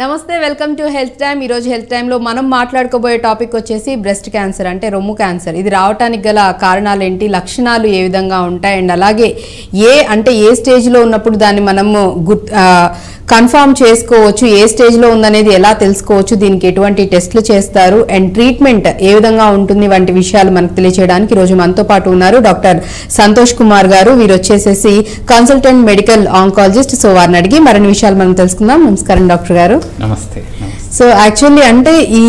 నమస్తే welcome to health time ఈ రోజు హెల్త్ టైమ్ లో మనం మాట్లాడుకోబోయే టాపిక్ వచ్చేసి బ్రెస్ట్ క్యాన్సర్ అంటే రొమ్ము క్యాన్సర్ ఇది రావడానికి గల కారణాలు ఏంటి లక్షణాలు ఏ విధంగా ఉంటాయి అండ్ అలాగే ఏ స్టేజ్ లో ఉన్నప్పుడు దాన్ని మనము కన్ఫర్మ్ చేసుకోవచ్చు ఏ స్టేజ్ లో ఉందనేది ఎలా తెలుసుకోవచ్చు దీనికి ఎటువంటి టెస్టులు చేస్తారు అండ్ ట్రీట్మెంట్ ఏ విధంగా ఉంటుంది వంటి విషయాలు మనకు తెలియజేయడానికి ఈ రోజు మనతో పాటు ఉన్నారు డాక్టర్ సంతోష్ కుమార్ గారు వీరు వచ్చేసేసి కన్సల్టెంట్ మెడికల్ ఆంకాలజిస్ట్ సో వారిని అడిగి మరిన్ని విషయాలు మనం తెలుసుకుందాం నమస్కారం డాక్టర్ గారు నమస్తే సో యాక్చువల్లీ అంటే ఈ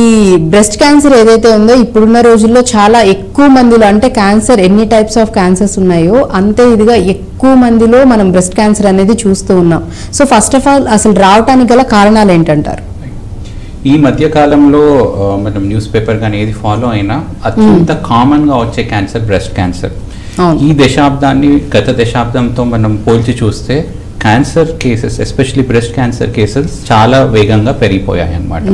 బ్రెస్ట్ క్యాన్సర్ ఏదైతే ఉందో ఇప్పుడున్న రోజుల్లో చాలా ఎక్కువ మందిలో అంటే క్యాన్సర్ ఎన్ని టైప్స్ ఆఫ్ క్యాన్సర్స్ ఉన్నాయో అంతే ఇదిగా ఎక్కువ మందిలో మనం బ్రెస్ట్ క్యాన్సర్ అనేది చూస్తూ ఉన్నాం సో ఫస్ట్ ఆఫ్ ఆల్ అసలు రావడానికి గల కారణాలు ఏంటంటారు ఈ మధ్య కాలంలో మనం న్యూస్ పేపర్ కానీ ఏది ఫాలో అయినా అత్యంత కామన్ గా వచ్చే క్యాన్సర్ బ్రెస్ట్ క్యాన్సర్ ఈ దశాబ్దాన్ని గత దశాబ్దంతో మనం పోల్చి చూస్తే cancer cases especially breast cancer cases చాలా వేగంగా పెరిగిపోయాయి అన్నమాట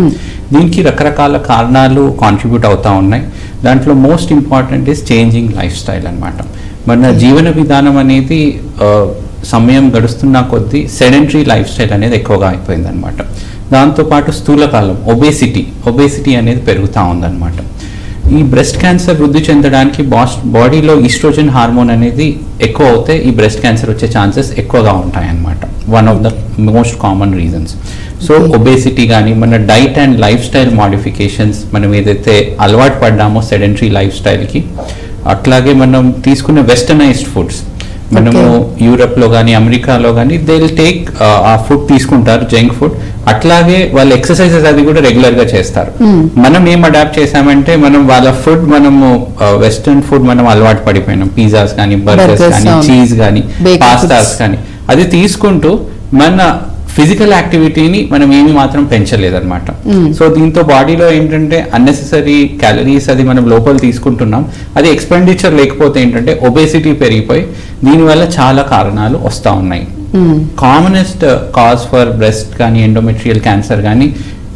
దీనికి రకరకాల కారణాలు కాంట్రిబ్యూట్ అవుతా ఉన్నాయి దాంట్లో most important is changing life style అన్నమాట మన జీవన విధానం అనేది సమయం గడుస్తున్న కొద్దీ సెడెంటరీ లైఫ్ స్టైల్ అనేది ఎక్కువగా అయిపోయింది అనమాట దాంతోపాటు స్థూలకాలం ఒబేసిటీ అనేది పెరుగుతూ ఉందన్నమాట ఈ బ్రెస్ట్ క్యాన్సర్ వృద్ధి చెందడానికి బాడీలో ఈస్ట్రోజన్ హార్మోన్ అనేది ఎక్కువ అవుతే ఈ బ్రెస్ట్ క్యాన్సర్ వచ్చే ఛాన్సెస్ ఎక్కువగా ఉంటాయన్నమాట one of the most common reasons so obesity కానీ మన diet and life style modifications మనం ఏదైతే అలవాటు పడ్డామో సెడెంటరీ లైఫ్ స్టైల్కి అట్లాగే మనం తీసుకున్న వెస్టర్నైజ్డ్ ఫుడ్స్ మనము యూరప్లో కానీ అమెరికాలో కానీ దే విల్ టేక్ ఆ ఫుడ్ తీసుకుంటారు జంక్ ఫుడ్ అట్లాగే వాళ్ళు ఎక్సర్సైజెస్ అది కూడా రెగ్యులర్ గా చేస్తారు మనం ఏం అడాప్ట్ చేసామంటే మనం వాళ్ళ ఫుడ్ మనము వెస్టర్న్ ఫుడ్ మనం అలవాటు పడిపోయినాం పిజ్జాస్ కానీ బర్గర్స్ కానీ చీజ్ కానీ పాస్తాస్ కానీ అది తీసుకుంటూ మన ఫిజికల్ యాక్టివిటీని మనం ఏమి మాత్రం పెంచలేదన్నమాట సో దీంతో బాడీలో ఏంటంటే అన్నెసెసరీ క్యాలరీస్ అది మనం లోపల తీసుకుంటున్నాం అది ఎక్స్పెండిచర్ లేకపోతే ఏంటంటే ఒబేసిటీ పెరిగిపోయి దీనివల్ల చాలా కారణాలు వస్తూ ఉన్నాయి కామనెస్ట్ కాజ్ ఫర్ బ్రెస్ట్ కానీ ఎండోమెట్రియల్ క్యాన్సర్ కానీ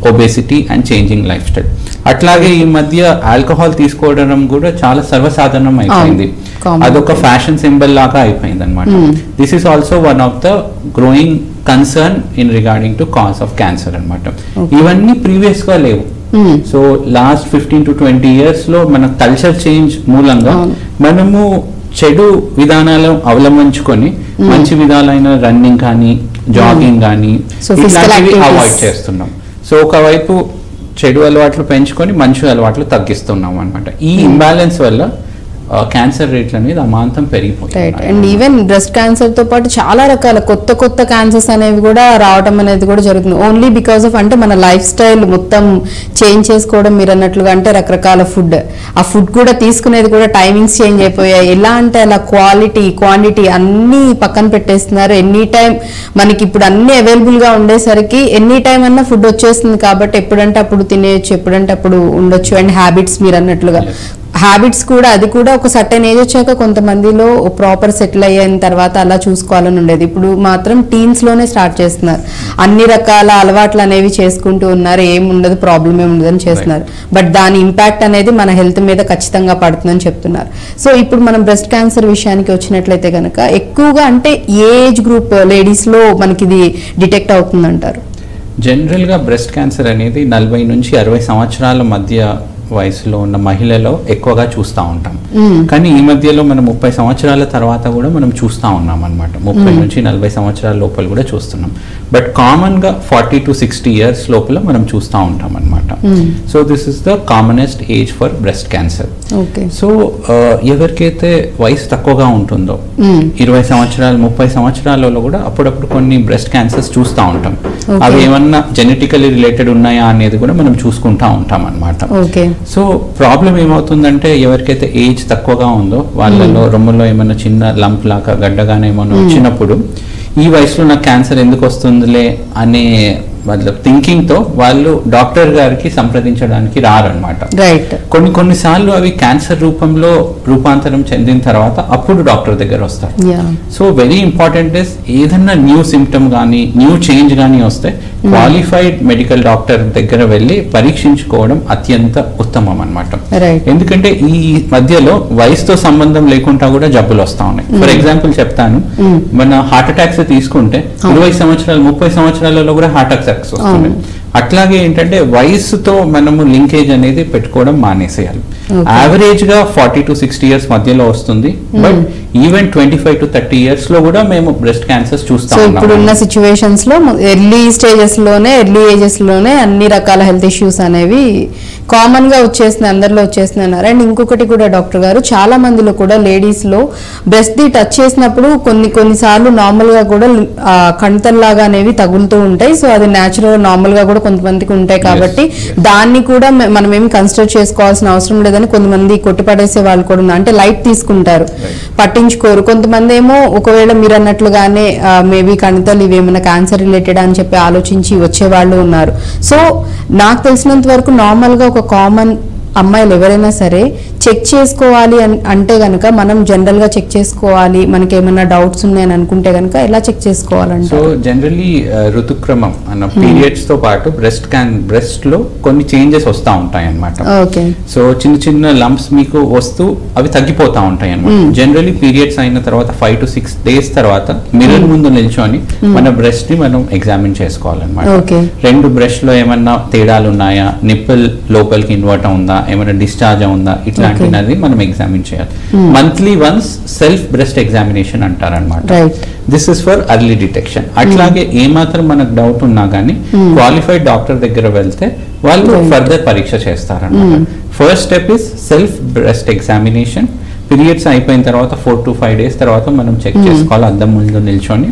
obesity and changing life style అట్లాగే ఈ మధ్య ఆల్కహాల్ తీసుకోవడం కూడా చాలా సర్వసాధారణం అయిపోయింది అదొక ఫ్యాషన్ సింబల్ లాగా అయిపోయింది అనమాట this is also one of the growing concern in regarding to cause of cancer అనమాట ఇవన్నీ ప్రీవియస్ గా లేవు సో లాస్ట్ 15 to 20 years లో మన కల్చర్ చేంజ్ మూలంగా మనము చెడు విధానాలను అవలంబించుకొని మంచి విధాలైన రన్నింగ్ కానీ జాగింగ్ కానీ ఇట్లాంటివి అవాయిడ్ చేస్తున్నాం సో ఒకవైపు చెడు అలవాట్లు పెంచుకొని మంచి అలవాట్లు తగ్గిస్తున్నాం అనమాట ఈ ఇంబ్యాలెన్స్ వల్ల క్యాన్సర్ రేట్లు అనేది అమాంతం పెరిగిపోతాయి అండ్ ఈవెన్ బ్రెస్ట్ క్యాన్సర్ తో పాటు చాలా రకాల కొత్త క్యాన్సర్స్ అనేవి కూడా రావడం అనేది కూడా జరుగుతుంది ఓన్లీ బికాస్ ఆఫ్ అంటే మన లైఫ్ స్టైల్ మొత్తం చేంజ్ చేసుకోవడం మీరు అన్నట్లుగా అంటే రకరకాల ఫుడ్ ఆ ఫుడ్ కూడా తీసుకునేది కూడా టైమింగ్స్ చేంజ్ అయిపోయాయి ఎలా అంటే అలా క్వాంటిటీ అన్ని పక్కన పెట్టేస్తున్నారు ఎనీ టైం మనకి ఇప్పుడు అన్ని అవైలబుల్ గా ఉండేసరికి ఎనీ టైం అన్నా ఫుడ్ వచ్చేస్తుంది కాబట్టి ఎప్పుడంటే అప్పుడు తినేయచ్చు ఎప్పుడంటే అప్పుడు ఉండొచ్చు అండ్ హ్యాబిట్స్ మీరు అన్నట్లుగా హ్యాబిట్స్ కూడా అది కూడా ఒక సర్టెన్ ఏజ్ వచ్చాక కొంతమందిలో ప్రాపర్ సెటిల్ అయిన తర్వాత అలా చూసుకోవాలని ఉండేది ఇప్పుడు మాత్రం టీన్స్ లోనే స్టార్ట్ చేస్తున్నారు అన్ని రకాల అలవాట్లు అనేవి చేసుకుంటూ ఉన్నారు ఏముండదు ప్రాబ్లం ఏముండదని చేస్తున్నారు బట్ దాని ఇంపాక్ట్ అనేది మన హెల్త్ మీద ఖచ్చితంగా పడుతుందని చెప్తున్నారు సో ఇప్పుడు మనం బ్రెస్ట్ క్యాన్సర్ విషయానికి వచ్చినట్లయితే కనుక ఎక్కువగా అంటే ఏజ్ గ్రూప్ లేడీస్ లో మనకి ఇది డిటెక్ట్ అవుతుందంటారు జనరల్ గా బ్రెస్ట్ క్యాన్సర్ అనేది 40 నుంచి 60 సంవత్సరాల మధ్య వయసులో ఉన్న మహిళలో ఎక్కువగా చూస్తూ ఉంటాం కానీ ఈ మధ్యలో మనం 30 సంవత్సరాల తర్వాత కూడా మనం చూస్తూ ఉన్నాం అనమాట 30 నుంచి 40 సంవత్సరాల లోపల కూడా చూస్తున్నాం బట్ కామన్ గా 40 to 60 years లోపల మనం చూస్తూ ఉంటాం అనమాట so this is the commonest age for breast cancer so ఎవరికైతే వయసు తక్కువగా ఉంటుందో 20 సంవత్సరాలు 30 సంవత్సరాలలో కూడా అప్పుడప్పుడు కొన్ని బ్రెస్ట్ క్యాన్సర్స్ చూస్తూ ఉంటాం అవి ఏమన్నా జెనెటికలీ రిలేటెడ్ ఉన్నాయా అనేది కూడా మనం చూసుకుంటా ఉంటాం అనమాట సో ప్రాబ్లం ఏమవుతుందంటే ఎవరికైతే ఏజ్ తక్కువగా ఉందో వాళ్ళలో రొమ్ములో ఏమైనా చిన్న లంప్ లాగా గడ్డగానే ఏమైనా వచ్చినప్పుడు ఈ వయసులో నాకు క్యాన్సర్ ఎందుకు వస్తుందిలే అనే వాళ్ళ థింకింగ్ తో వాళ్ళు డాక్టర్ గారికి సంప్రదించడానికి రారనమాట కొన్నిసార్లు అవి క్యాన్సర్ రూపంలో రూపాంతరం చెందిన తర్వాత అప్పుడు డాక్టర్ దగ్గర వస్తారు సో వెరీ ఇంపార్టెంట్ ఇస్ ఏదన్నా న్యూ సిమ్టమ్ కానీ న్యూ చేంజ్ కానీ వస్తే క్వాలిఫైడ్ మెడికల్ డాక్టర్ దగ్గర వెళ్ళి పరీక్షించుకోవడం అత్యంత ఉత్తమం అన్నమాట. ఎందుకంటే ఈ మధ్యలో వయసుతో సంబంధం లేకుండా కూడా జబ్బులు వస్తా ఉన్నాయి. ఫర్ ఎగ్జాంపుల్ చెప్తాను, మన హార్ట్ అటాక్స్ తీసుకుంటే 20 సంవత్సరాలు 30 సంవత్సరాలలో కూడా హార్ట్ అటాక్స్ వస్తున్నాయి. అట్లాగే ఏంటంటే వయసుతో మనము లింకేజ్ అనేది పెట్టుకోవడం మానేసేయాలి. యావరేజ్ గా 40 to 60 years మధ్యలో వస్తుంది, బట్ ఈవెన్ 25 to 30 years లో కూడా మేము బ్రెస్ట్ క్యాన్సర్స్ చూస్తాం. ఇప్పుడున్న సిచ్యువేషన్స్ లో ఎర్లీ స్టేజెస్ లోనే, ఎర్లీ ఏజెస్ లోనే అన్ని రకాల హెల్త్ ఇష్యూస్ అనేవి కామన్ గా వచ్చేస్తున్నాయి, అందరిలో వచ్చేస్తున్నాయి. అండ్ ఇంకొకటి కూడా డాక్టర్ గారు, చాలా మందిలో కూడా లేడీస్ లో బ్రెస్ట్ ది టచ్ చేసినప్పుడు కొన్నిసార్లు నార్మల్ గా కూడా కణతల్లాగా అనేవి తగులుతూ ఉంటాయి. సో అది న్యాచురల్ నార్మల్ గా కూడా కొంతమందికి ఉంటాయి కాబట్టి దాన్ని కూడా మనం ఏమి కన్సిడర్ చేసుకోవాల్సిన అవసరం లేదని కొంతమంది కొట్టిపడేసే వాళ్ళు కూడా ఉన్నారు. అంటే లైట్ తీసుకుంటారు, పట్టించుకోరు. కొంతమంది ఏమో ఒకవేళ మీరు అన్నట్లుగానే మేబీ కణతలు ఇవేమైనా క్యాన్సర్ రిలేటెడ్ అని చెప్పి ఆలోచించి వచ్చే వాళ్ళు ఉన్నారు. సో నాకు తెలిసినంత వరకు నార్మల్ గా ఒక కామన్ అమ్మాయిలు ఎవరైనా సరే చెక్ చేసుకోవాలి అంటే గనక మనం జనరల్ గా చెక్ చేసుకోవాలి, మనకి ఏమైనా డౌట్స్ ఉన్నాయని అనుకుంటే గనక ఎలా చెక్ చేసుకోవాలంటే? సో జనరల్లీ ఋతుక్రమం అన్న పీరియడ్స్ తో పాటు బ్రెస్ట్ లో కొన్ని చేంజెస్ వస్తూ ఉంటాయి అన్నమాట. సో చిన్న చిన్న లంప్స్ మీకు వస్తూ అవి తగ్గిపోతా ఉంటాయి అన్నమాట. జనరల్లీ పీరియడ్స్ అయిన తర్వాత 5 to 6 days తర్వాత మిర్రర్ ముందు నిల్చొని మన బ్రెస్ట్ ని మనం ఎగ్జామిన్ చేసుకోవాలన్నమాట. రెండు బ్రెస్ట్ లో ఏమన్నా తేడాలు ఉన్నాయా, నిప్పుల్ లోపలికి ఇన్వర్ట్ ఉందా, ఏమైనా డిశ్చార్జ్ ఉందా, ఇట్లాంటిది మనం ఎగ్జామిన్ చేయాలి. Monthly once self breast examination అంటారనమాట. This is for early detection. అట్లాగే ఏమాత్రం మనకు డౌట్ ఉన్నా కానీ క్వాలిఫైడ్ డాక్టర్ దగ్గర వెళ్తే వాళ్ళు ఫర్దర్ పరీక్ష చేస్తారనమాట. First step is self breast examination. Periods అయిపోయిన తర్వాత 4 to 5 days తర్వాత మనం చెక్ చేసుకోవాలి, అద్దం ముందు నిల్చొని.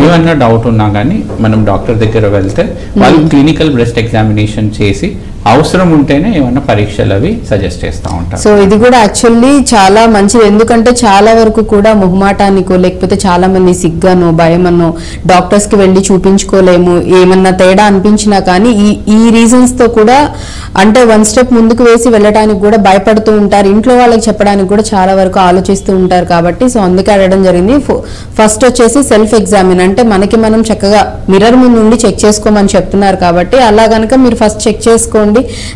ఏమన్నా డౌట్ ఉన్నా కానీ మనం డాక్టర్ దగ్గర వెళ్తే వాళ్ళు క్లినికల్ బ్రెస్ట్ ఎగ్జామినేషన్ చేసి అవసరం ఉంటేనే ఏమన్నా పరీక్షలు అవి సజెస్ట్ చేస్తూ ఉంటారు. సో ఇది కూడా యాక్చువల్లీ చాలా మంచిది, ఎందుకంటే చాలా వరకు కూడా మొహమాటానికో లేకపోతే చాలా మంది సిగ్గానో భయమనో డాక్టర్స్ కి వెళ్ళి చూపించుకోలేము, ఏమన్నా తేడా అనిపించినా కానీ ఈ రీజన్స్ తో కూడా అంటే 1 step ముందుకు వేసి వెళ్ళడానికి కూడా భయపడుతూ ఉంటారు. ఇంట్లో వాళ్ళకి చెప్పడానికి కూడా చాలా వరకు ఆలోచిస్తూ ఉంటారు. కాబట్టి సో అందుకే అడగడం జరిగింది. ఫస్ట్ వచ్చేసి సెల్ఫ్ ఎగ్జామిన్, అంటే మనకి మనం చక్కగా మిర్రర్ ముందు నుండి చెక్ చేసుకోమని చెప్తున్నారు కాబట్టి అలా గనక మీరు ఫస్ట్ చెక్ చేసుకోండి.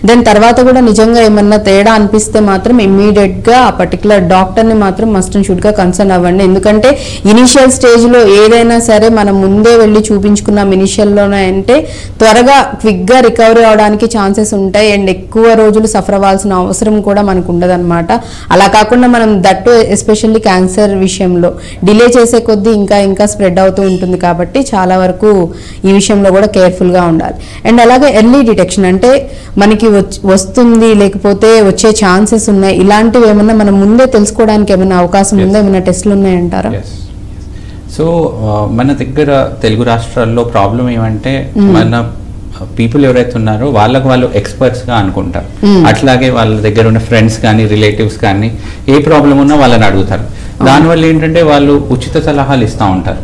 దెన్ తర్వాత కూడా నిజంగా ఏమన్నా తేడా అనిపిస్తే మాత్రం ఇమ్మీడియట్ గా ఆ పర్టికులర్ డాక్టర్ ని మాత్రం మస్ట్ అండ్ షుడ్ గా కన్సర్న్ అవ్వండి. ఎందుకంటే ఇనిషియల్ స్టేజ్ లో ఏదైనా సరే మనం ముందే వెళ్ళి చూపించుకున్నాం ఇనిషియల్ లోనే అంటే త్వరగా క్విక్ గా రికవరీ అవడానికి ఛాన్సెస్ ఉంటాయి. అండ్ ఎక్కువ రోజులు సఫర్ అవ్వాల్సిన అవసరం కూడా మనకు ఉండదన్నమాట. అలా కాకుండా మనం దట్టు ఎస్పెషల్లీ క్యాన్సర్ విషయంలో డిలే చేసే కొద్దీ ఇంకా స్ప్రెడ్ అవుతూ ఉంటుంది. కాబట్టి చాలా వరకు ఈ విషయంలో కూడా కేర్ఫుల్ గా ఉండాలి. అండ్ అలాగే ఎర్లీ డిటెక్షన్, అంటే మనకి వస్తుంది లేకపోతే వచ్చే ఛాన్సెస్ ఉన్నాయి, ఇలాంటివి ఏమన్నా మనం ముందే తెలుసుకోవడానికి ఏమైనా అవకాశం ఉందా, ఏమైనా టెస్ట్లు ఉన్నాయంటారా? సో మన దగ్గర తెలుగు రాష్ట్రాల్లో ప్రాబ్లం ఏమంటే మన పీపుల్ ఎవరైతే ఉన్నారో వాళ్ళకు వాళ్ళు ఎక్స్పర్ట్స్ గా అనుకుంటారు. అట్లాగే వాళ్ళ దగ్గర ఉన్న ఫ్రెండ్స్ కానీ రిలేటివ్స్ కానీ ఏ ప్రాబ్లం ఉన్నా వాళ్ళని అడుగుతారు. దానివల్ల ఏంటంటే వాళ్ళు ఉచిత సలహాలు ఇస్తూ ఉంటారు.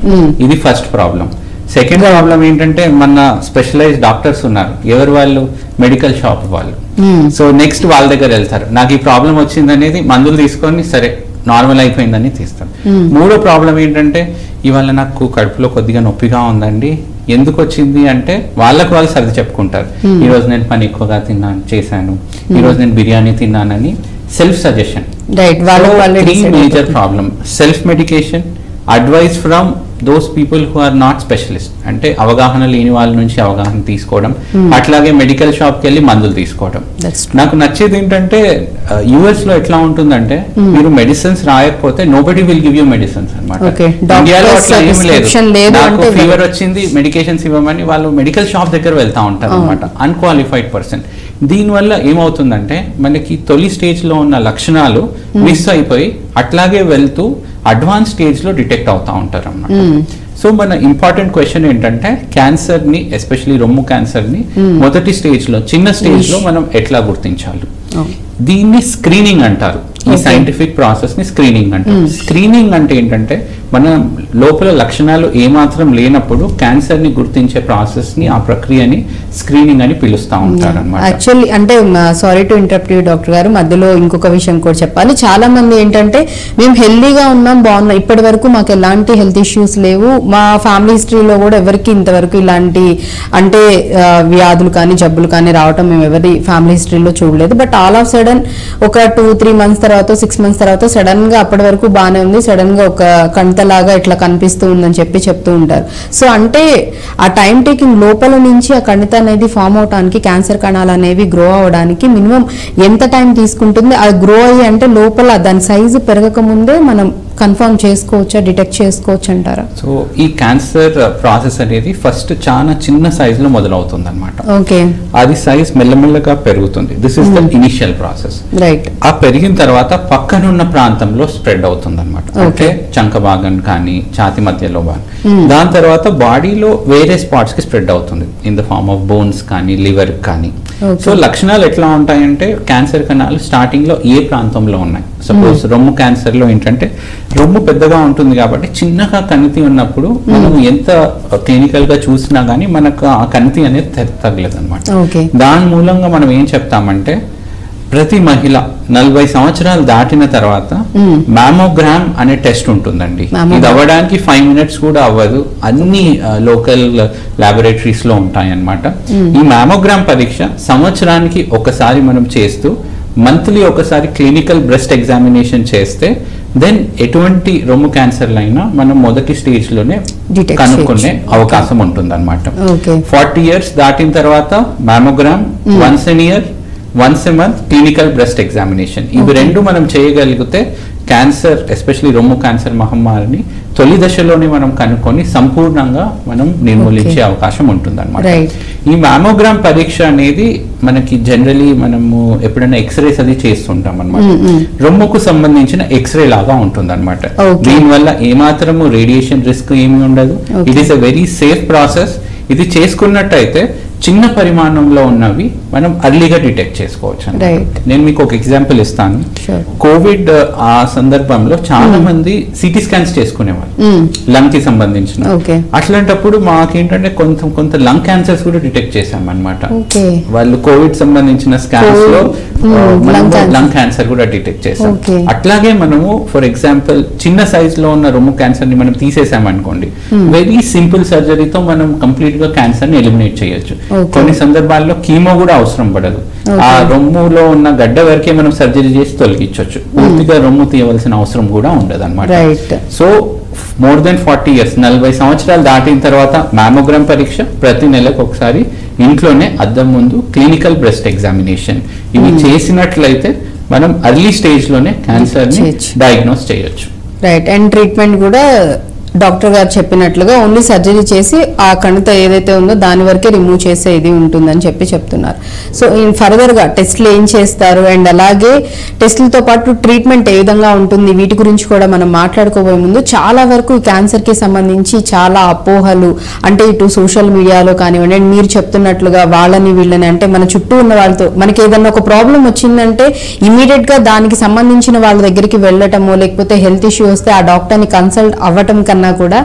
ఇది ఫస్ట్ ప్రాబ్లం. సెకండ్ ప్రాబ్లం ఏంటంటే మన స్పెషలైజ్డ్ డాక్టర్స్ ఉన్నారు, ఎవరు వాళ్ళు మెడికల్ షాప్ వాళ్ళు. సో నెక్స్ట్ వాళ్ళ దగ్గర వెళ్తారు, నాకు ఈ ప్రాబ్లం వచ్చింది అనేది మందులు తీసుకొని సరే నార్మల్ అయిపోయిందని తీస్తారు. మూడో ప్రాబ్లం ఏంటంటే ఇవాళ నాకు కడుపులో కొద్దిగా నొప్పిగా ఉందండి, ఎందుకు వచ్చింది అంటే వాళ్ళకు వాళ్ళు సర్ది చెప్పుకుంటారు. ఈ రోజు నేను పని ఎక్కువగా చేశాను, ఈ రోజు నేను బిర్యానీ తిన్నానని self suggestion. Major problem self medication, advice from those people who are not specialist, అంటే అవగాహన లేని వాళ్ళ నుంచి అవగాహన తీసుకోవడం, అట్లాగే మెడికల్ షాప్కి వెళ్ళి మందులు తీసుకోవడం. నాకు నచ్చేది ఏంటంటే యుఎస్ లో ఎట్లా ఉంటుందంటే మీరు మెడిసిన్స్ రాయకపోతే nobody will give you medicines అనమాట. ఇండియాలో అట్లా ఏమి లేదు, నాకు ఫీవర్ వచ్చింది మెడికేషన్స్ ఇవ్వమని వాళ్ళు మెడికల్ షాప్ దగ్గర వెళ్తా ఉంటారు అనమాట, అన్క్వాలిఫైడ్ పర్సన్. దీనివల్ల ఏమవుతుందంటే మనకి తొలి స్టేజ్ లో ఉన్న లక్షణాలు మిస్ అయిపోయి అట్లాగే వెళ్తూ అడ్వాన్స్ స్టేజ్ లో డిటెక్ట్ అవుతా ఉంటారు అన్నమాట. సో మన ఇంపార్టెంట్ క్వశ్చన్ ఏంటంటే క్యాన్సర్ ని, ఎస్పెషల్లీ రొమ్ము క్యాన్సర్ ని మొదటి స్టేజ్ లో, చిన్న స్టేజ్ లో మనం ఎట్లా గుర్తించాలి? దీన్ని స్క్రీనింగ్ అంటారు. ఈ సైంటిఫిక్ ప్రాసెస్ ని స్క్రీనింగ్ అంటారు. స్క్రీనింగ్ అంటే ఏంటంటే మన లోపల లక్షణాలు ఏమాత్రం లేనప్పుడు క్యాన్సర్ ని గుర్తించే ప్రాసెస్ ని, ఆ ప్రక్రియని స్క్రీనింగ్ అని పిలుస్తా ఉంటారు అన్నమాట. యాక్చువల్లీ అంటే sorry to interrupt you doctor గారు, మధ్యలో ఇంకొక విషయం కూడా చెప్పాలి. చాలా మంది ఏంటంటే మేము హెల్దీగా ఉన్నాం, బాగున్నాం, ఇప్పటి వరకు మాకు ఎలాంటి హెల్త్ ఇష్యూస్ లేవు, మా ఫ్యామిలీ హిస్టరీలో కూడా ఎవరికి ఇంతవరకు ఇలాంటి అంటే వ్యాధులు కానీ జబ్బులు కానీ రావటం మేము ఎవరి ఫ్యామిలీ హిస్టరీలో చూడలేదు. But all of sudden sudden ఒక 2-3 months తర్వాత 6 months తర్వాత సడన్ గా అప్పటి వరకు బాగానే ఉంది, సడన్ గా ఒక కంటలాగా ఇట్లా కనిపిస్తూ ఉందని చెప్తూ ఉంటారు. సో అంటే ఆ టైం టేకింగ్ లోపల నుంచి ఆ కణిత అనేది ఫామ్ అవడానికి, క్యాన్సర్ కణాలు అనేవి గ్రో అవడానికి మినిమం ఎంత టైం తీసుకుంటుంది? అది గ్రో అయ్యి అంటే లోపల దాని సైజు పెరగక ముందే మనం కన్ఫర్మ్ చేసుకోవచ్చా, డిటెక్ట్ చేసుకోవచ్చు అంటారా? సో ఈ క్యాన్సర్ ప్రాసెస్ అనేది ఫస్ట్ చాలా చిన్న సైజ్ లో మొదలవుతుంది అనమాట. ఓకే, అది సైజ్ మెల్లమెల్లగా పెరుగుతుంది. This is the initial process. Right. ఆ పెరిగిన తర్వాత పక్కనున్న ప్రాంతంలో స్ప్రెడ్ అవుతుంది అనమాట. అంటే చంక భాగం కానీ ఛాతి మధ్యలో భాగం, దాని తర్వాత బాడీలో వేరే స్పాట్స్ కి స్ప్రెడ్ అవుతుంది in the form of bones కానీ లివర్ కానీ. సో లక్షణాలు ఎట్లా ఉంటాయంటే క్యాన్సర్ కణాలు స్టార్టింగ్ లో ఏ ప్రాంతంలో ఉన్నాయి, సపోజ్ రొమ్ము క్యాన్సర్ లో ఏంటంటే రొమ్ము పెద్దగా ఉంటుంది కాబట్టి చిన్నగా కణితి ఉన్నప్పుడు మనం ఎంత క్లినికల్ గా చూసినా గానీ మనకు ఆ కణితి అనేది తగ్గలేదు అనమాట. దాని మూలంగా మనం ఏం చెప్తామంటే ప్రతి మహిళ 40 సంవత్సరాలు దాటిన తర్వాత మ్యామోగ్రామ్ అనే టెస్ట్ ఉంటుందండి. ఇది అవ్వడానికి 5 minutes కూడా అవ్వదు, అన్ని లోకల్ ల్యాబొరేటరీస్ లో ఉంటాయి అన్నమాట. ఈ మ్యామోగ్రామ్ పరీక్ష సంవత్సరానికి ఒకసారి మనం చేస్తూ మంత్లీ ఒకసారి క్లినికల్ బ్రెస్ట్ ఎగ్జామినేషన్ చేస్తే దెన్ ఎటువంటి రొమ్ము క్యాన్సర్లు అయినా మనం మొదటి స్టేజ్ లోనే కనుక్కునే అవకాశం ఉంటుంది అనమాట. 40 years దాటిన తర్వాత mammogram, once a year, once a month clinical breast examination, ఇవి రెండు మనం చేయగలిగితే క్యాన్సర్ ఎస్పెషల్లీ రొమ్ము క్యాన్సర్ మహమ్మారిని తొలి దశలోనే మనం కనుక్కొని సంపూర్ణంగా మనం నిర్మూలించే అవకాశం ఉంటుంది అనమాట. ఈ మ్యామోగ్రామ్ పరీక్ష అనేది మనకి జనరలీ మనము ఎప్పుడైనా ఎక్స్రేస్ అది చేస్తుంటాం అనమాట. రొమ్ముకు సంబంధించిన ఎక్స్రే లాగా ఉంటుంది అనమాట. దీనివల్ల ఏమాత్రము రేడియేషన్ రిస్క్ ఏమి ఉండదు. It is a very safe process. ఇది చేసుకున్నట్టయితే చిన్న పరిమాణంలో ఉన్నవి మనం అర్లీగా డిటెక్ట్ చేసుకోవచ్చు. నేను మీకు ఒక ఎగ్జాంపుల్ ఇస్తాను. కోవిడ్ ఆ సందర్భంలో చాలా మంది సిటీ స్కాన్స్ చేసుకునేవాళ్ళు లంగ్ కి సంబంధించిన. అట్లాంటప్పుడు మాకేంటంటే కొంత లంగ్ క్యాన్సర్స్ కూడా డిటెక్ట్ చేసాం అనమాట. వాళ్ళు కోవిడ్ సంబంధించిన స్కాన్స్ లో లంగ్ క్యాన్సర్ కూడా డిటెక్ట్ చేసాం. అట్లాగే మనము ఫర్ ఎగ్జాంపుల్ చిన్న సైజ్ లో ఉన్న రొమ్ము క్యాన్సర్ ని మనం తీసేసాం అనుకోండి, వెరీ సింపుల్ సర్జరీతో మనం కంప్లీట్ గా క్యాన్సర్ ని ఎలిమినేట్ చేయొచ్చు. కొన్ని సందర్భాల్లో కీమో కూడా అవసరం పడదు. ఆ రొమ్ములో ఉన్న గడ్డ వరకే మనం సర్జరీ చేసి తొలగించవచ్చు. పూర్తిగా రొమ్ము తీయవలసిన అవసరం కూడా ఉండదు అనమాట. సో మోర్ దెన్ 40 years 40 సంవత్సరాలు దాటిన తర్వాత మ్యామోగ్రామ్ పరీక్ష, ప్రతి నెలకు ఒకసారి ఇంట్లోనే అద్దం ముందు క్లినికల్ బ్రెస్ట్ ఎగ్జామినేషన్, ఇవి చేసినట్లయితే మనం అర్లీ స్టేజ్ లోనే క్యాన్సర్ ని డయాగ్నోస్ చేయొచ్చు. రైట్. అండ్ ట్రీట్మెంట్ కూడా డాక్టర్ గారు చెప్పినట్లుగా ఓన్లీ సర్జరీ చేసి ఆ కణిత ఏదైతే ఉందో దాని వరకే రిమూవ్ చేసే ఇది ఉంటుందని చెప్తున్నారు. సో ఫర్దర్ గా టెస్ట్లు ఏం చేస్తారు అండ్ అలాగే టెస్టులతో పాటు ట్రీట్మెంట్ ఏ విధంగా ఉంటుంది, వీటి గురించి కూడా మనం మాట్లాడుకోబోయే ముందు చాలా వరకు క్యాన్సర్ కి సంబంధించి చాలా అపోహలు, అంటే ఇటు సోషల్ మీడియాలో కానివ్వండి అండ్ మీరు చెప్తున్నట్లుగా వాళ్ళని వీళ్ళని, అంటే మన చుట్టూ ఉన్న వాళ్ళతో మనకి ఏదన్నా ఒక ప్రాబ్లం వచ్చిందంటే ఇమీడియట్ గా దానికి సంబంధించిన వాళ్ళ దగ్గరికి వెళ్ళటమో లేకపోతే హెల్త్ ఇష్యూ వస్తే ఆ డాక్టర్ని కన్సల్ట్ అవ్వటం కన్నా కూడా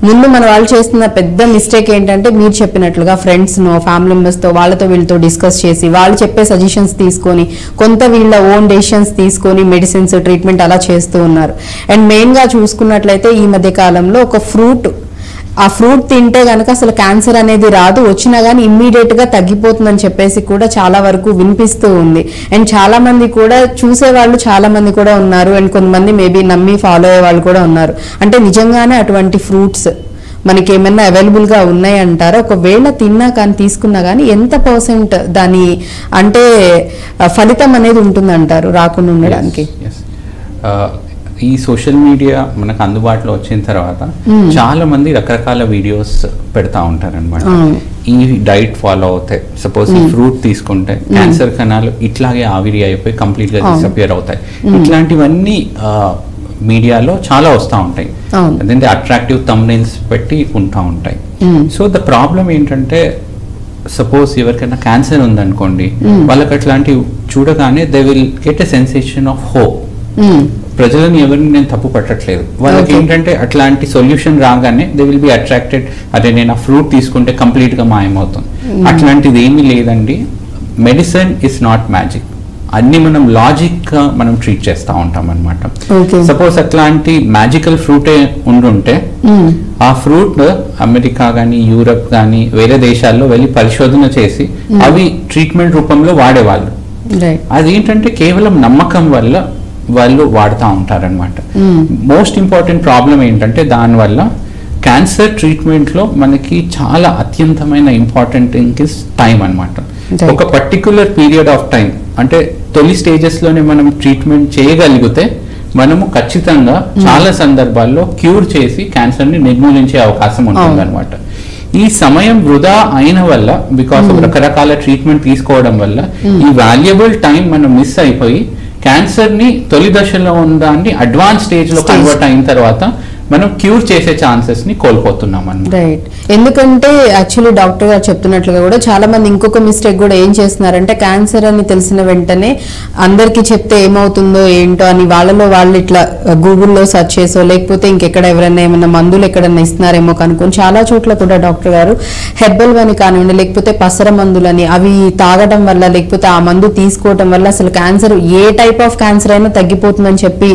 ముందు మన వాళ్ళు చేస్తున్న పెద్ద మిస్టేక్ ఏంటంటే మీరు చెప్పినట్లుగా ఫ్రెండ్స్ నో ఫ్యామిలీ మెంబర్స్ తో వాళ్ళతో వీళ్ళతో డిస్కస్ చేసి వాళ్ళు చెప్పే సజెషన్స్ తీసుకొని కొంత వీళ్ళ ఓన్ డెసిషన్స్ తీసుకొని మెడిసిన్స్ ట్రీట్మెంట్ అలా చేస్తూ ఉన్నారు. అండ్ మెయిన్ గా చూసుకున్నట్లయితే ఈ మధ్య కాలంలో ఒక ఫ్రూట్, ఆ ఫ్రూట్ తింటే గనక అసలు క్యాన్సర్ అనేది రాదు, వచ్చినా గానీ ఇమ్మీడియట్ గా తగ్గిపోతుందని చెప్పేసి కూడా చాలా వరకు వినిపిస్తూ ఉంది. అండ్ చాలా మంది కూడా చూసేవాళ్ళు చాలా మంది కూడా ఉన్నారు అండ్ కొంతమంది మేబీ నమ్మి ఫాలో అయ్యే వాళ్ళు కూడా ఉన్నారు. అంటే నిజంగానే అటువంటి ఫ్రూట్స్ మనకి ఏమైనా అవైలబుల్ గా ఉన్నాయంటారా? ఒకవేళ తిన్నా కానీ తీసుకున్నా కానీ ఎంత % దాని అంటే ఫలితం అనేది ఉంటుందంటారు రాకుండా ఉండడానికి? ఈ సోషల్ మీడియా మనకు అందుబాటులో వచ్చిన తర్వాత చాలా మంది రకరకాల వీడియోస్ పెడతా ఉంటారు అనమాట. ఈ డైట్ ఫాలో అవుతాయి, సపోజ్ ఈ ఫ్రూట్ తీసుకుంటే క్యాన్సర్ కణాలు ఇట్లాగే ఆవిరి అయిపోయి కంప్లీట్ గా డిసపియర్ అవుతాయి. ఇట్లాంటివన్నీ మీడియాలో చాలా వస్తూ ఉంటాయి. అదేంటి అట్రాక్టివ్ థంబ్నెయిల్స్ పెట్టి ఉంటా ఉంటాయి. సో ద ప్రాబ్లం ఏంటంటే సపోజ్ ఎవరికైనా క్యాన్సర్ ఉందనుకోండి, వాళ్ళకి అట్లాంటివి చూడగానే they will get a sensation of hope. ప్రజలను ఎవరిని నేను తప్పు పట్టట్లేదు, వాళ్ళకి ఏంటంటే అట్లాంటి సొల్యూషన్ రాగానే దే విల్ బి అట్రాక్టెడ్, అదే నేను ఆ ఫ్రూట్ తీసుకుంటే కంప్లీట్ గా మాయమవుతుంది. అట్లాంటిది ఏమీ లేదండి. Medicine is not magic. అన్ని మనం లాజిక్ గా మనం ట్రీట్ చేస్తూ ఉంటాం అనమాట. సపోజ్ అట్లాంటి మ్యాజికల్ ఫ్రూటే ఉండుంటే ఆ ఫ్రూట్ అమెరికా కానీ యూరప్ కానీ వేరే దేశాల్లో వెళ్ళి పరిశోధన చేసి అవి ట్రీట్మెంట్ రూపంలో వాడేవాళ్ళు. అదేంటంటే కేవలం నమ్మకం వల్ల వాళ్ళు వాడుతూ ఉంటారనమాట. మోస్ట్ ఇంపార్టెంట్ ప్రాబ్లం ఏంటంటే దానివల్ల క్యాన్సర్ ట్రీట్మెంట్లో మనకి చాలా అత్యంతమైన ఇంపార్టెంట్ థింగ్ ఇస్ టైం అనమాట. ఒక పర్టిక్యులర్ పీరియడ్ ఆఫ్ టైం అంటే తొలి స్టేజెస్లోనే మనం ట్రీట్మెంట్ చేయగలిగితే మనము ఖచ్చితంగా చాలా సందర్భాల్లో క్యూర్ చేసి క్యాన్సర్ని నిర్మూలించే అవకాశం ఉంటుంది అనమాట. ఈ సమయం వృధా అయిన వల్ల బికాస్ ఆఫ్ రకరకాల ట్రీట్మెంట్ తీసుకోవడం వల్ల ఈ వాల్యుబుల్ టైం మనం మిస్ అయిపోయి క్యాన్సర్ ని తొలి దశలో ఉన్న దాన్ని అడ్వాన్స్ స్టేజ్ లో కన్వర్ట్ అయిన తర్వాత మనం క్యూర్ చేసే ఛాన్సెస్ ని కోల్పోతున్నాం అన్నమాట. రైట్. ఎందుకంటే యాక్చువల్లీ డాక్టర్ గారు చెప్తున్నట్లుగా కూడా చాలా మంది ఇంకొక మిస్టేక్ కూడా ఏం చేస్తున్నారంటే క్యాన్సర్ అని తెలిసిన వెంటనే అందరికి చెప్తే ఏమవుతుందో ఏంటో అని వాళ్ళలో వాళ్ళు ఇట్లా గూగుల్లో సెర్చ్ చేసో లేకపోతే ఇంకెక్కడ ఎవరైనా ఏమైనా మందులు ఎక్కడైనా ఇస్తున్నారేమో కనుక్కొని చాలా చోట్ల కూడా డాక్టర్ గారు హెర్బల్ అని కానివ్వండి లేకపోతే పసర మందులని అవి తాగడం వల్ల లేకపోతే ఆ మందు తీసుకోవడం వల్ల అసలు cancer A type of cancer అయినా తగ్గిపోతుందని చెప్పి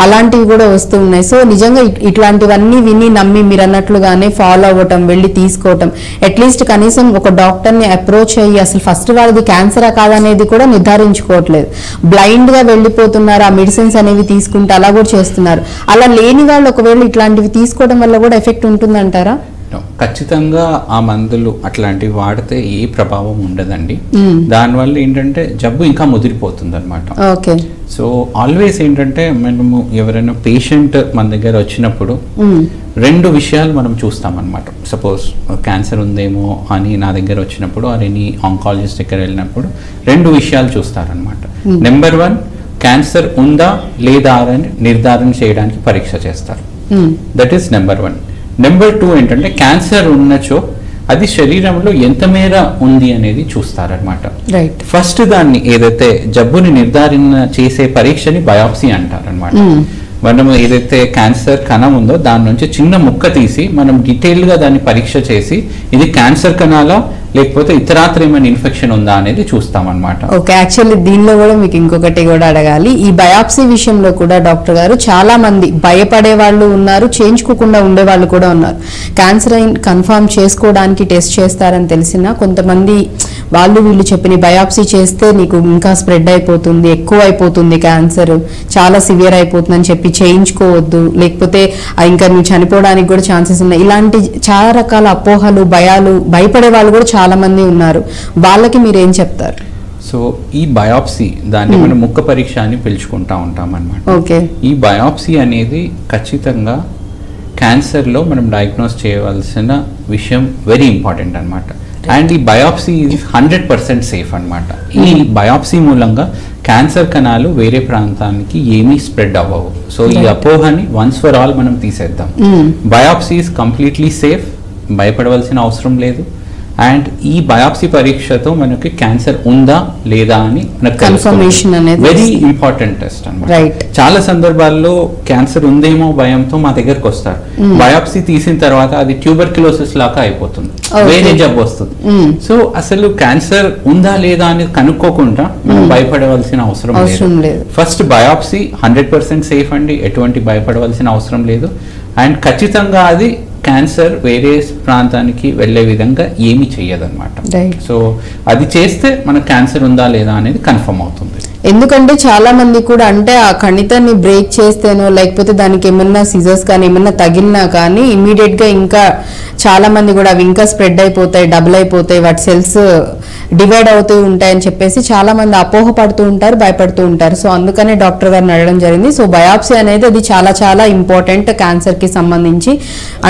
అలాంటివి కూడా వస్తూ ఉన్నాయి. సో నిజంగా ఇట్లాంటివన్నీ విని నమ్మి మీరు అన్నట్లుగానే ఫాలో అవ్వటం వెళ్ళి తీసుకోవటం అట్లీస్ట్ కనీసం ఒక డాక్టర్ని అప్రోచ్ అయ్యి అసలు ఫస్ట్ వాళ్ళది క్యాన్సరా కాదనేది కూడా నిర్ధారించుకోవట్లేదు. బ్లైండ్ గా వెళ్ళిపోతున్నారు, ఆ మెడిసిన్స్ అనేవి తీసుకుంటే అలా కూడా చేస్తున్నారు. అలా లేని వాళ్ళు ఒకవేళ ఇట్లాంటివి తీసుకోవడం వల్ల కూడా ఎఫెక్ట్ ఉంటుందంటారా? ఖచ్చితంగా ఆ మందులు అట్లాంటివి వాడితే ఏ ప్రభావం ఉండదండి. దానివల్ల ఏంటంటే జబ్బు ఇంకా ముదిరిపోతుంది అనమాట. సో ఆల్వేస్ ఏంటంటే మనము ఎవరైనా పేషెంట్ మన దగ్గర వచ్చినప్పుడు రెండు విషయాలు మనం చూస్తాం అనమాట. సపోజ్ క్యాన్సర్ ఉందేమో అని నా దగ్గర వచ్చినప్పుడు ఆర్ ఎనీ ఆంకాలజిస్ట్ దగ్గర వెళ్ళినప్పుడు రెండు విషయాలు చూస్తారనమాట. నెంబర్ 1 క్యాన్సర్ ఉందా లేదా అని నిర్ధారణ చేయడానికి పరీక్ష చేస్తారు. That is number 1. నెంబర్ 2 ఏంటంటే క్యాన్సర్ ఉన్నచో అది శరీరంలో ఎంత మేర ఉంది అనేది చూస్తారనమాట. ఫస్ట్ దాన్ని ఏదైతే జబ్బుని నిర్ధారణ చేసే పరీక్షని బయాప్సీ అంటారనమాట. మనం ఏదైతే క్యాన్సర్ కణం ఉందో దాని నుంచి చిన్న ముక్క తీసి మనం డీటెయిల్ గా దాన్ని పరీక్ష చేసి ఇది క్యాన్సర్ కణాలా లేకపోతే ఇతరాత్ర ఏమైనా ఇన్ఫెక్షన్ ఉందా అనేది చూస్తామన్నమాట. ఓకే. యాక్చువల్లీ దీనిలో కూడా మీకు ఇంకొకటి కూడా అడగాలి. ఈ బయాప్సీ విషయంలో కూడా డాక్టర్ గారు చాలా మంది భయపడే వాళ్ళు ఉన్నారు, చేయించుకోకుండా ఉండే వాళ్ళు కూడా ఉన్నారు. క్యాన్సర్ కన్ఫర్మ్ చేసుకోవడానికి టెస్ట్ చేస్తారని తెలిసినా కొంతమంది వాళ్ళు వీళ్ళు చెప్పిన బయాప్సీ చేస్తే నీకు ఇంకా స్ప్రెడ్ అయిపోతుంది, ఎక్కువ అయిపోతుంది, క్యాన్సర్ చాలా సివియర్ అయిపోతుంది అని చెప్పి చేయించుకోవద్దు, లేకపోతే ఇంకా నువ్వు చనిపోవడానికి కూడా ఛాన్సెస్ ఉన్నాయి. ఇలాంటి చాలా రకాల అపోహలు, భయాలు, భయపడే వాళ్ళు కూడా చాలా మంది ఉన్నారు. వాళ్ళకి మీరు ఏం చెప్తారు? సో ఈ బయాప్సీ దాన్ని మనం ముక్క పరీక్ష అని పిలుచుకుంటా ఉంటాం అన్నమాట. ఓకే. ఈ బయాప్సీ అనేది ఖచ్చితంగా క్యాన్సర్లో మనం డయాగ్నోస్ చేయవలసిన విషయం వెరీ ఇంపార్టెంట్ అనమాట. అండ్ ఈ బయాప్సీ 100% సేఫ్ అనమాట. ఈ బయాప్సీ మూలంగా క్యాన్సర్ కణాలు వేరే ప్రాంతానికి ఏమీ స్ప్రెడ్ అవ్వవు. సో ఈ అపోహని వన్స్ ఫర్ ఆల్ మనం తీసేద్దాం. బయాప్సీ ఈజ్ కంప్లీట్లీ సేఫ్, భయపడవలసిన అవసరం లేదు. అండ్ ఈ బయాప్సీ పరీక్షతో మనకి క్యాన్సర్ ఉందా లేదా అని కన్ఫర్మేషన్ అనేది వెరీ ఇంపార్టెంట్ టెస్ట్ అన్నమాట. చాలా సందర్భాల్లో క్యాన్సర్ ఉందేమో భయంతో మా దగ్గరకు వస్తారు. బయాప్సీ తీసిన తర్వాత అది ట్యూబర్క్యులోసిస్ లాగా అయిపోతుంది, వేరే జబ్బు వస్తుంది. సో అసలు క్యాన్సర్ ఉందా లేదా అనేది కనుక్కోకుండా మనం భయపడవలసిన అవసరం లేదు. ఫస్ట్ బయాప్సీ 100% సేఫ్ అండి, ఎటువంటి భయపడవలసిన అవసరం లేదు. అండ్ ఖచ్చితంగా అది క్యాన్సర్ వేరే ప్రాంతానికి వెళ్లే విధంగా ఏమీ చెయ్యదన్నమాట. సో అది చేస్తే మనకు క్యాన్సర్ ఉందా లేదా అనేది కన్ఫర్మ్ అవుతుంది. ఎందుకంటే చాలా మంది కూడా అంటే ఆ కణితాన్ని బ్రేక్ చేస్తేనో లేకపోతే దానికి ఏమన్నా సిజర్స్ కానీ ఏమన్నా తగిలినా కానీ ఇమీడియట్ గా ఇంకా చాలా మంది కూడా అవి ఇంకా స్ప్రెడ్ అయిపోతాయి, డబుల్ అయిపోతాయి, వాటి సెల్స్ డివైడ్ అవుతూ ఉంటాయని చెప్పేసి చాలా మంది అపోహ పడుతూ ఉంటారు, భయపడుతూ ఉంటారు. సో అందుకనే డాక్టర్ గారిని అడగడం జరిగింది. సో బయాప్సీ అనేది అది చాలా చాలా ఇంపార్టెంట్ క్యాన్సర్ కి సంబంధించి.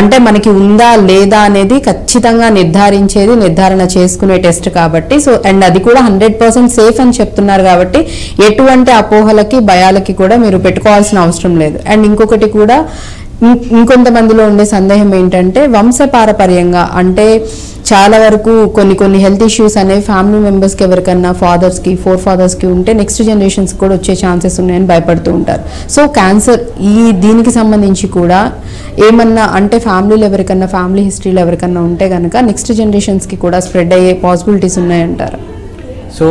అంటే మనకి ఉందా లేదా అనేది ఖచ్చితంగా నిర్ధారణ చేసుకునే టెస్ట్ కాబట్టి. సో అండ్ అది కూడా 100% సేఫ్ అని చెప్తున్నారు కాబట్టి ఎటువంటి అపోహలకి భయాలకి కూడా మీరు పెట్టుకోవాల్సిన అవసరం లేదు. అండ్ ఇంకొకటి కూడా ఇంకొంతమందిలో ఉండే సందేహం ఏంటంటే వంశపారపర్యంగా అంటే చాలా వరకు కొన్ని హెల్త్ ఇష్యూస్ అనేవి ఫ్యామిలీ మెంబర్స్కి ఎవరికన్నా ఫాదర్స్కి, 4 ఫాదర్స్కి ఉంటే నెక్స్ట్ జనరేషన్స్ కూడా వచ్చే ఛాన్సెస్ ఉన్నాయని భయపడుతూ ఉంటారు. సో క్యాన్సర్ దీనికి సంబంధించి కూడా ఏమన్నా అంటే ఫ్యామిలీలో ఎవరికన్నా ఫ్యామిలీ హిస్టరీలో ఎవరికన్నా ఉంటే కనుక నెక్స్ట్ జనరేషన్స్కి కూడా స్ప్రెడ్ అయ్యే పాసిబిలిటీస్ ఉన్నాయంటారు. సో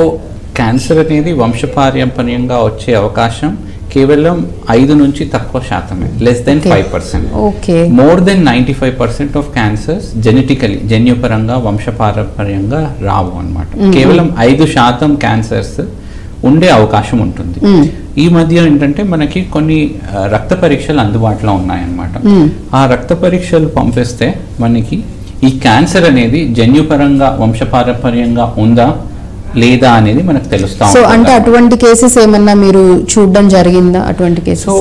క్యాన్సర్ అనేది వంశపారంపర్యంగా వచ్చే అవకాశం కేవలం 5 నుంచి తక్కువ శాతమే, less than 5%. More than 95% of cancers జన్యుపరంగా వంశపారంపర్యంగా రావు అనమాట. కేవలం 5% క్యాన్సర్స్ ఉండే అవకాశం ఉంటుంది. ఈ మధ్య ఏంటంటే మనకి కొన్ని రక్త పరీక్షలు అందుబాటులో ఉన్నాయన్నమాట. ఆ రక్త పరీక్షలు పంపిస్తే మనకి ఈ క్యాన్సర్ అనేది జన్యుపరంగా వంశపారంపర్యంగా ఉందా లేదా అనేది మనకు తెలుస్తాం. సో అంటే అటువంటి కేసెస్ ఏమన్నా మీరు చూడడం జరిగిందా? అటువంటి కేసెస్ సో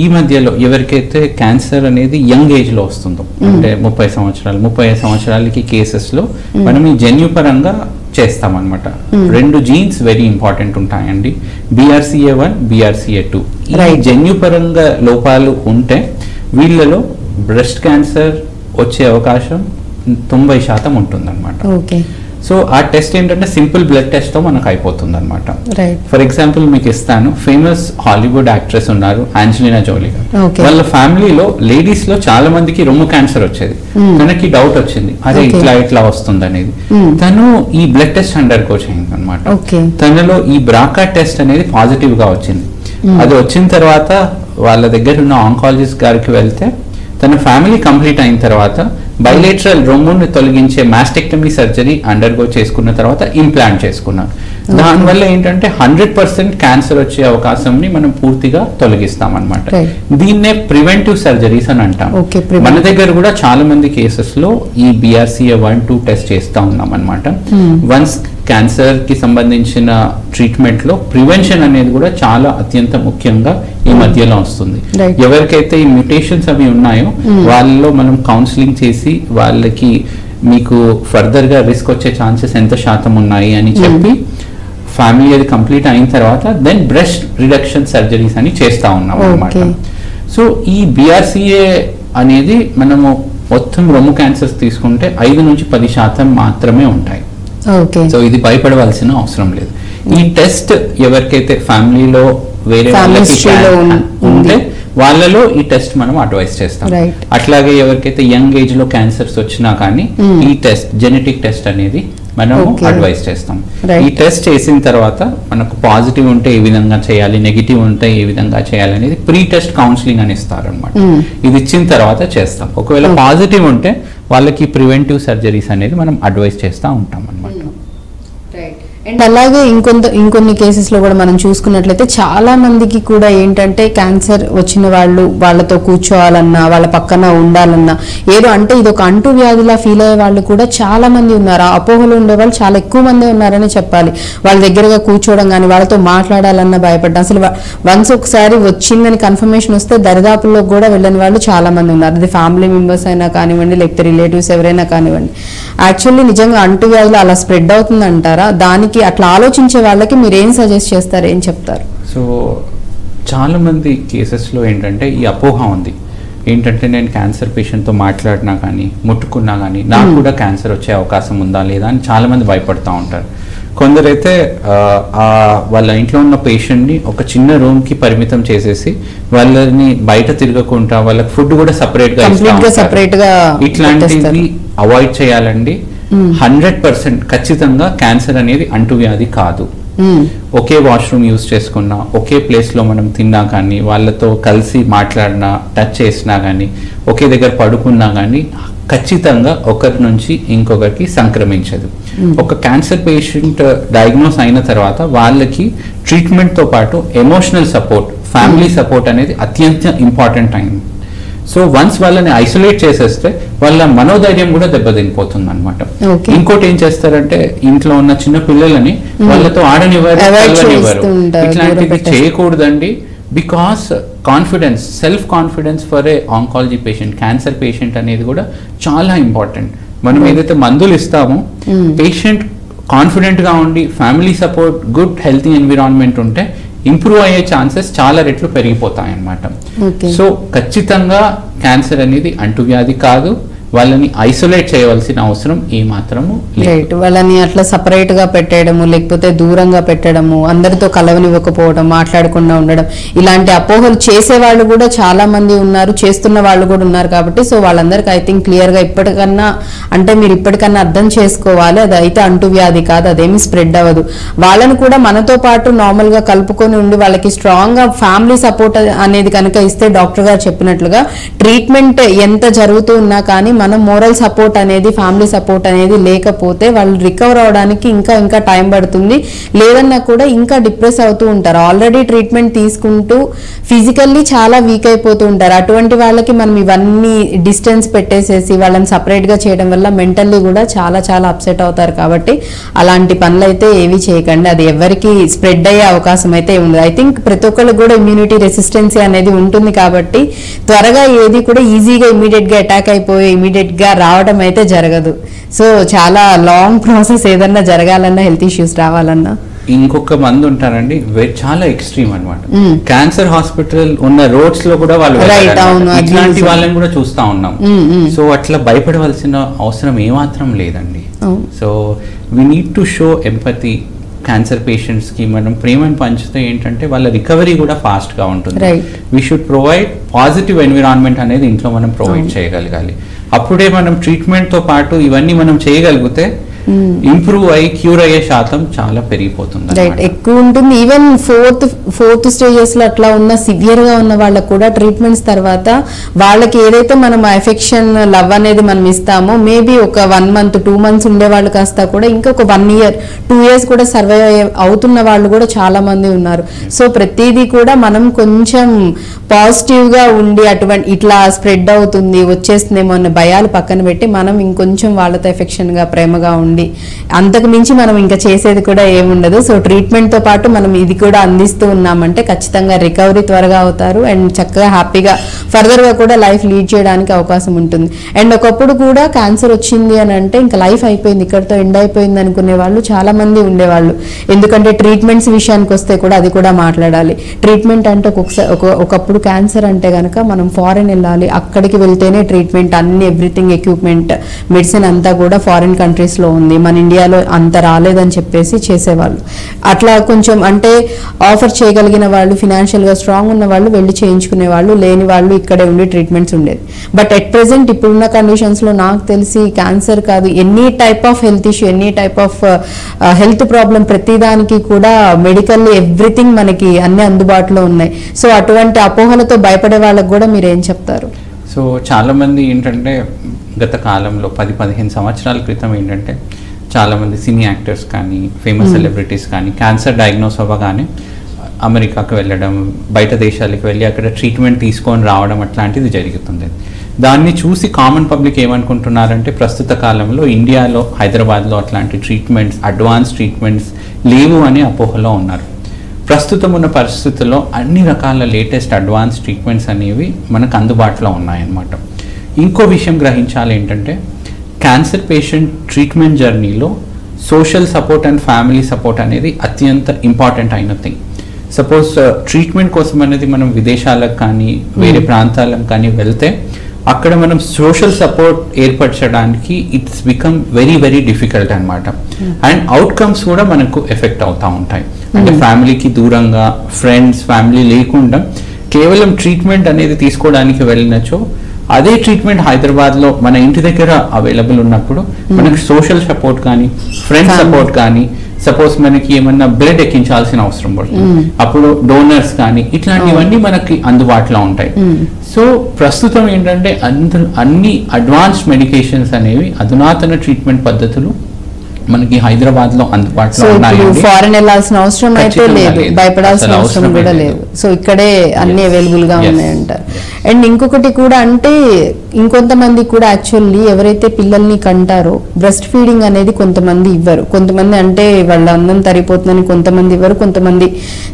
ఈ మధ్యలో ఎవరికైతే క్యాన్సర్ అనేది యంగ్ ఏజ్ లో వస్తుందో, అంటే 35 సంవత్సరాలకి కేసెస్ లో మనం ఈ జన్యుపరంగా చేస్తామన్నమాట. 2 జీన్స్ వెరీ ఇంపార్టెంట్ ఉంటాయండి, BRCA1, BRCA2. ఈ జన్యుపరంగా లోపాలు ఉంటే వీళ్ళలో బ్రెస్ట్ క్యాన్సర్ వచ్చే అవకాశం 90% ఉంటుందన్నమాట. ఓకే. సో ఆ టెస్ట్ ఏంటంటే సింపుల్ బ్లడ్ టెస్ట్ తో మనకు అయిపోతుంది అనమాట. ఫర్ ఎగ్జాంపుల్ మీకు ఇస్తాను, ఫేమస్ హాలీవుడ్ యాక్ట్రెస్ ఉన్నారు ఆంజలినా జోలీ గారు. వాళ్ళ ఫ్యామిలీలో లేడీస్ లో చాలా మందికి రొమ్ము క్యాన్సర్ వచ్చేది. తనకి డౌట్ వచ్చింది, అదే ఇట్లా వస్తుంది అనేది. తను ఈ బ్లడ్ టెస్ట్ అండర్గో చేయింది అనమాట. తనలో ఈ బ్రాకా టెస్ట్ అనేది పాజిటివ్ గా వచ్చింది. అది వచ్చిన తర్వాత వాళ్ళ దగ్గర ఉన్న ఆంకాలజిస్ట్ గారికి వెళ్తే తన ఫ్యామిలీ కంప్లీట్ అయిన తర్వాత బైలేటరల్ రొమ్ముని తొలగించే మాస్టెక్టమీ సర్జరీ అండర్గో చేసుకున్న తర్వాత ఇంప్లాంట్ చేసుకున్నారు. దానివల్ల ఏంటంటే 100% క్యాన్సర్ వచ్చే అవకాశంని మనం పూర్తిగా తొలగిస్తాం అనమాట. దీన్నే ప్రివెంటివ్ సర్జరీస్ అని అంటాం. మన దగ్గర కూడా చాలా మంది కేసెస్ లో ఈ BRCA1-2 టెస్ట్ చేస్తా ఉన్నాం అనమాట. వన్స్ క్యాన్సర్ కి సంబంధించిన ట్రీట్మెంట్ లో ప్రివెన్షన్ అనేది కూడా చాలా అత్యంత ముఖ్యంగా ఈ మధ్యలో వస్తుంది. ఎవరికైతే ఈ మ్యూటేషన్స్ అవి ఉన్నాయో వాళ్ళలో మనం కౌన్సిలింగ్ చేసి వాళ్ళకి మీకు ఫర్దర్ గా రిస్క్ వచ్చే ఛాన్సెస్ ఎంత శాతం ఉన్నాయి అని చెప్పి ఫ్యామిలీ అది కంప్లీట్ అయిన తర్వాత దెన్ బ్రెస్ట్ రిడక్షన్ సర్జరీస్ అని చేస్తా ఉన్నాం అన్నమాట. సో ఈ BRCA అనేది మనము మొత్తం రొమ్ము క్యాన్సర్స్ తీసుకుంటే 5 నుంచి 10% మాత్రమే ఉంటాయి. సో ఇది భయపడవలసిన అవసరం లేదు. ఈ టెస్ట్ ఎవరికైతే ఫ్యామిలీలో వేరే వాళ్ళకి ఉంటే వాళ్ళలో ఈ టెస్ట్ మనం అడ్వైస్ చేస్తాం. అట్లాగే ఎవరికైతే యంగ్ ఏజ్ లో క్యాన్సర్స్ వచ్చినా కానీ ఈ టెస్ట్ జెనెటిక్ టెస్ట్ అనేది మనం అడ్వైస్ చేస్తాం. ఈ టెస్ట్ చేసిన తర్వాత మనకు పాజిటివ్ ఉంటే ఏ విధంగా చేయాలి, నెగిటివ్ ఉంటే ఏ విధంగా చేయాలి అనేది ప్రీ టెస్ట్ కౌన్సిలింగ్ అని ఇస్తారు అనమాట. ఇది ఇచ్చిన తర్వాత చేస్తాం. ఒకవేళ పాజిటివ్ ఉంటే వాళ్ళకి ప్రివెంటివ్ సర్జరీస్ అనేది మనం అడ్వైస్ చేస్తూ ఉంటాం అనమాట. అండ్ అలాగే ఇంకొన్ని కేసెస్ లో కూడా మనం చూసుకున్నట్లయితే చాలా మందికి కూడా ఏంటంటే క్యాన్సర్ వచ్చిన వాళ్ళు వాళ్ళతో కూర్చోవాలన్నా వాళ్ళ పక్కన ఉండాలన్నా ఏదో అంటే ఇది ఒక అంటు వ్యాధిలా ఫీల్ అయ్యే వాళ్ళు కూడా చాలా మంది ఉన్నారు. ఆ అపోహలు ఉండే వాళ్ళు చాలా ఎక్కువ మంది ఉన్నారని చెప్పాలి. వాళ్ళ దగ్గరగా కూర్చోవడం కానీ వాళ్ళతో మాట్లాడాలన్నా భయపడ్డా, అసలు వన్స్ ఒకసారి వచ్చిందని కన్ఫర్మేషన్ వస్తే దరిదాపుల్లో కూడా వెళ్ళని వాళ్ళు చాలా మంది ఉన్నారు. అది ఫ్యామిలీ మెంబర్స్ అయినా కానివ్వండి, లేకపోతే రిలేటివ్స్ ఎవరైనా కానివ్వండి. యాక్చువల్లీ నిజంగా అంటు వ్యాధులు అలా స్ప్రెడ్ అవుతుంది అంటారా? దానికి అట్లా ఆలోచించే వాళ్ళకి మీరు ఏం సజెస్ట్ చేస్తారు, ఏం చెప్తారు? సో చాలా మంది కేసెస్లో ఏంటంటే ఈ అపోహ ఉంది. ఏంటంటే నేను క్యాన్సర్ పేషెంట్తో మాట్లాడినా కానీ ముట్టుకున్నా కానీ నాకు కూడా క్యాన్సర్ వచ్చే అవకాశం ఉందా లేదా అని చాలా మంది భయపడుతూ ఉంటారు. కొందరైతే వాళ్ళ ఇంట్లో ఉన్న పేషెంట్ని ఒక చిన్న రూమ్కి పరిమితం చేసేసి వాళ్ళని బయట తిరగకుండా వాళ్ళకి ఫుడ్ కూడా సపరేట్గా ఇట్లాంటివి అవాయిడ్ చేయాలండి. 100% ఖచ్చితంగా క్యాన్సర్ అనేది అంటువ్యాధి కాదు. ఒకే వాష్రూమ్ యూజ్ చేసుకున్నా, ఒకే ప్లేస్లో మనం తిన్నా కానీ, వాళ్ళతో కలిసి మాట్లాడినా, టచ్ చేసినా కానీ, ఒకే దగ్గర పడుకున్నా కానీ ఖచ్చితంగా ఒకరి నుంచి ఇంకొకరికి సంక్రమించదు. ఒక క్యాన్సర్ పేషెంట్ డయాగ్నోస్ అయిన తర్వాత వాళ్ళకి ట్రీట్మెంట్తో పాటు ఎమోషనల్ సపోర్ట్, ఫ్యామిలీ సపోర్ట్ అనేది అత్యంత ఇంపార్టెంట్ అయింది. సో వన్స్ వాళ్ళని ఐసోలేట్ చేసేస్తే వాళ్ళ మనోధైర్యం కూడా దెబ్బతినిపోతుంది అనమాట. ఇంకోటి ఏం చేస్తారంటే ఇంట్లో ఉన్న చిన్న పిల్లలని వాళ్ళతో ఆడనివ్వరు, ఇట్లాంటివి చేయకూడదండి. Because confidence, self confidence for a oncology patient, cancer patient అనేది కూడా చాలా ఇంపార్టెంట్. మనం ఏదైతే మందులు ఇస్తామో పేషెంట్ కాన్ఫిడెంట్ గా ఉండి family support, good healthy environment ఉంటే ఇంప్రూవ్ అయ్యే ఛాన్సెస్ చాలా రెట్లు పెరిగిపోతాయి అన్నమాట. సో ఖచ్చితంగా క్యాన్సర్ అనేది అంటువ్యాధి కాదు. వాళ్ళని ఐసోలేట్ చేయవలసిన అవసరం ఏమాత్రము లేదు. వాళ్ళని అట్లా సపరేట్ గా పెట్టడము, లేకపోతే దూరంగా పెట్టడము, అందరితో కలవనివ్వకపోవడం, మాట్లాడకుండా ఉండడం, ఇలాంటి అపోహలు చేసే వాళ్ళు కూడా చాలా మంది ఉన్నారు, చేస్తున్న వాళ్ళు కూడా ఉన్నారు. కాబట్టి సో వాళ్ళందరికీ ఐ థింక్ క్లియర్ గా ఇప్పటికన్నా అంటే మీరు ఇప్పటికన్నా అర్థం చేసుకోవాలి, అది అయితే అంటువ్యాధి కాదు, అదేమి స్ప్రెడ్ అవ్వదు. వాళ్ళని కూడా మనతో పాటు నార్మల్ గా కలుపుకొని ఉండి వాళ్ళకి స్ట్రాంగ్ గా ఫ్యామిలీ సపోర్ట్ అనేది కనుక ఇస్తే డాక్టర్ గారు చెప్పినట్లుగా ట్రీట్మెంట్ ఎంత జరుగుతూ ఉన్నా కానీ మనం మోరల్ సపోర్ట్ అనేది, ఫ్యామిలీ సపోర్ట్ అనేది లేకపోతే వాళ్ళు రికవర్ అవడానికి ఇంకా టైం పడుతుంది. లేదన్నా కూడా ఇంకా డిప్రెస్ అవుతూ ఉంటారు. ఆల్రెడీ ట్రీట్మెంట్ తీసుకుంటూ ఫిజికల్లీ చాలా వీక్ అయిపోతూ ఉంటారు. అటువంటి వాళ్ళకి మనం ఇవన్నీ డిస్టెన్స్ పెట్టేసేసి వాళ్ళని సపరేట్ గా చేయడం వల్ల మెంటల్లీ కూడా చాలా చాలా అప్సెట్ అవుతారు. కాబట్టి అలాంటి పనులు అయితే ఏవి చేయకండి. అది ఎవరికి స్ప్రెడ్ అయ్యే అవకాశం అయితే ఉండదు. ఐ థింక్ ప్రతి ఒక్కరికి కూడా ఇమ్యూనిటీ రెసిస్టెన్సీ అనేది ఉంటుంది. కాబట్టి త్వరగా ఏది కూడా ఈజీగా ఇమీడియట్ గా అటాక్ అయిపోయి ఇమీడియట్ గా రావడం అయితే జరగదు. సో చాలా లాంగ్ ప్రాసెస్ ఏదన్నా జరగాలన్నా, హెల్త్ ఇష్యూస్ రావాలన్నా. ఇంకొక మంది ఉంటారండి చాలా ఎక్స్ట్రీమ్ అన్నమాట. క్యాన్సర్ హాస్పిటల్ ఉన్న రోడ్స్ లో కూడా వాళ్ళు ఇట్లాంటి వాళ్ళని కూడా చూస్తా ఉన్నాం. సో అట్లా భయపడవలసిన అవసరం ఏమాత్రం లేదండి. So we need to show empathy. Cancer patients కి మనం ప్రేమను పంచితే ఏంటంటే వాళ్ళ రికవరీ కూడా ఫాస్ట్ గా ఉంటుంది. We should provide positive environment అనేది ఇంట్లో మనం ప్రొవైడ్ చేయగలగాలి. అప్పుడే మనం ట్రీట్మెంట్ తో పాటు ఇవన్నీ మనం చేయగలిగితే ఇంప్రూవ్ అయ్యి క్యూర్ అయ్యే శాతం చాలా పెరిగిపోతుంది. రైట్, ఎక్కువ ఉంటుంది. ఈవెన్ ఫోర్త్ స్టేజెస్ లో అట్లా ఉన్న సివియర్ గా ఉన్న వాళ్ళకు కూడా ట్రీట్మెంట్స్ తర్వాత వాళ్ళకి ఏదైతే మనం ఎఫెక్షన్ లవ్ అనేది మనం ఇస్తామో మేబీ ఒక 1 month 2 months ఉండే వాళ్ళు కాస్త కూడా ఇంకొక 1 year 2 years కూడా సర్వైవ్ అవుతున్న వాళ్ళు కూడా చాలా మంది ఉన్నారు. సో ప్రతిదీ కూడా మనం కొంచెం పాజిటివ్ గా ఉండి అటువంటి ఇట్లా స్ప్రెడ్ అవుతుంది వచ్చేస్తుందేమో అన్న భయాలు పక్కన పెట్టి మనం ఇంకొంచెం వాళ్ళతో ఎఫెక్షన్ గా ప్రేమగా ఉండి అంతకు మించి మనం ఇంకా చేసేది కూడా ఏముండదు. సో ట్రీట్మెంట్ తో పాటు మనం ఇది కూడా అందిస్తూ ఉన్నామంటే ఖచ్చితంగా రికవరీ త్వరగా అవుతారు అండ్ చక్కగా హ్యాపీగా ఫర్దర్ గా కూడా లైఫ్ లీడ్ చేయడానికి అవకాశం ఉంటుంది. అండ్ ఒకప్పుడు కూడా క్యాన్సర్ వచ్చింది అని అంటే ఇంకా లైఫ్ అయిపోయింది, ఇక్కడతో ఎండ్ అయిపోయింది అనుకునే వాళ్ళు చాలా మంది ఉండేవాళ్ళు. ఎందుకంటే ట్రీట్మెంట్స్ విషయానికి వస్తే కూడా అది కూడా మాట్లాడాలి. ట్రీట్మెంట్ అంటే ఒకప్పుడు క్యాన్సర్ అంటే కనుక మనం ఫారెన్ వెళ్ళాలి, అక్కడికి వెళ్తేనే ట్రీట్మెంట్, అన్ని ఎవ్రీథింగ్ ఎక్విప్మెంట్ మెడిసిన్ అంతా కూడా ఫారిన్ కంట్రీస్ లో ఉంది, మన ఇండియాలో అంత రాలేదని చెప్పేసి చేసేవాళ్ళు. అట్లా కొంచెం అంటే ఆఫర్ చేయగలిగిన వాళ్ళు, ఫినాన్షియల్ గా స్ట్రాంగ్ ఉన్న వాళ్ళు వెళ్ళి చేయించుకునే వాళ్ళు, లేని వాళ్ళు ఇక్కడే ఉండి ట్రీట్మెంట్స్ ఉండేది. బట్ ఎట్ ప్రెసెంట్ ఇప్పుడున్న కండిషన్స్ లో నాకు తెలిసి క్యాన్సర్ కాదు, any type of health issue, any type of health problem ప్రతిదానికి కూడా మెడికల్ ఎవ్రీథింగ్ మనకి అన్ని అందుబాటులో ఉన్నాయి. సో అటువంటి అపోహలతో భయపడే వాళ్ళకి కూడా మీరు ఏం చెప్తారు? సో చాలా మంది ఏంటంటే గత కాలంలో 10-15 సంవత్సరాల క్రితం ఏంటంటే చాలామంది సినీ యాక్టర్స్ కానీ ఫేమస్ సెలబ్రిటీస్ కానీ క్యాన్సర్ డయాగ్నోస్ అవ్వగానే అమెరికాకు వెళ్ళడం, బయట దేశాలకు వెళ్ళి అక్కడ ట్రీట్మెంట్ తీసుకొని రావడం అట్లాంటిది జరుగుతుంది. దాన్ని చూసి కామన్ పబ్లిక్ ఏమనుకుంటున్నారంటే ప్రస్తుత కాలంలో ఇండియాలో హైదరాబాద్లో అట్లాంటి ట్రీట్మెంట్స్, అడ్వాన్స్ ట్రీట్మెంట్స్ లేవు అనే అపోహలో ఉన్నారు. ప్రస్తుతం ఉన్న పరిస్థితుల్లో అన్ని రకాల లేటెస్ట్ అడ్వాన్స్ ట్రీట్మెంట్స్ అనేవి మనకు అందుబాటులో ఉన్నాయన్నమాట. ఇంకో విషయం గ్రహించాలి ఏంటంటే క్యాన్సర్ పేషెంట్ ట్రీట్మెంట్ జర్నీలో social support and family support అనేది అత్యంత ఇంపార్టెంట్ అయిన థింగ్. సపోజ్ ట్రీట్మెంట్ కోసం అనేది మనం విదేశాలకు కానీ వేరే ప్రాంతాలకు కానీ వెళ్తే అక్కడ మనం సోషల్ సపోర్ట్ ఏర్పరచడానికి it's become very very difficult అనమాట. అండ్ అవుట్కమ్స్ కూడా మనకు ఎఫెక్ట్ అవుతూ ఉంటాయి. అంటే ఫ్యామిలీకి దూరంగా, ఫ్రెండ్స్, ఫ్యామిలీ లేకుండా కేవలం ట్రీట్మెంట్ అనేది తీసుకోవడానికి వెళ్ళినచో అదే ట్రీట్మెంట్ హైదరాబాద్లో మన ఇంటి దగ్గర అవైలబుల్ ఉన్నప్పుడు మనకు సోషల్ సపోర్ట్ కానీ ఫ్రెండ్స్ సపోర్ట్ కానీ, సపోజ్ మనకి ఏమన్నా బ్లడ్ ఎక్కించాల్సిన అవసరం పడుతుంది, అప్పుడు డోనర్స్ కానీ ఇట్లాంటివన్నీ మనకి అందుబాటులో ఉంటాయి. సో ప్రస్తుతం ఏంటంటే అన్ని అడ్వాన్స్డ్ మెడికేషన్స్ అనేవి, అధునాతన ట్రీట్మెంట్ పద్ధతులు మనకి హైదరాబాద్ లో అందుబాటులో ఉన్నాయి. ఫారెన్ వెళ్ళాల్సిన అవసరం అయితే లేదు, భయపడాల్సిన అవసరం కూడా లేదు. సో ఇక్కడే అన్ని అవైలబుల్ గా ఉన్నాయంటారు. అండ్ ఇంకొకటి కూడా అంటే ఇంకొంతమంది కూడా యాక్చువల్లీ ఎవరైతే పిల్లల్ని కంటారో బ్రెస్ట్ ఫీడింగ్ అనేది కొంతమంది ఇవ్వరు. కొంతమంది అంటే వాళ్ళ అన్నం తరిగిపోతుందని కొంతమంది ఇవ్వరు, కొంతమంది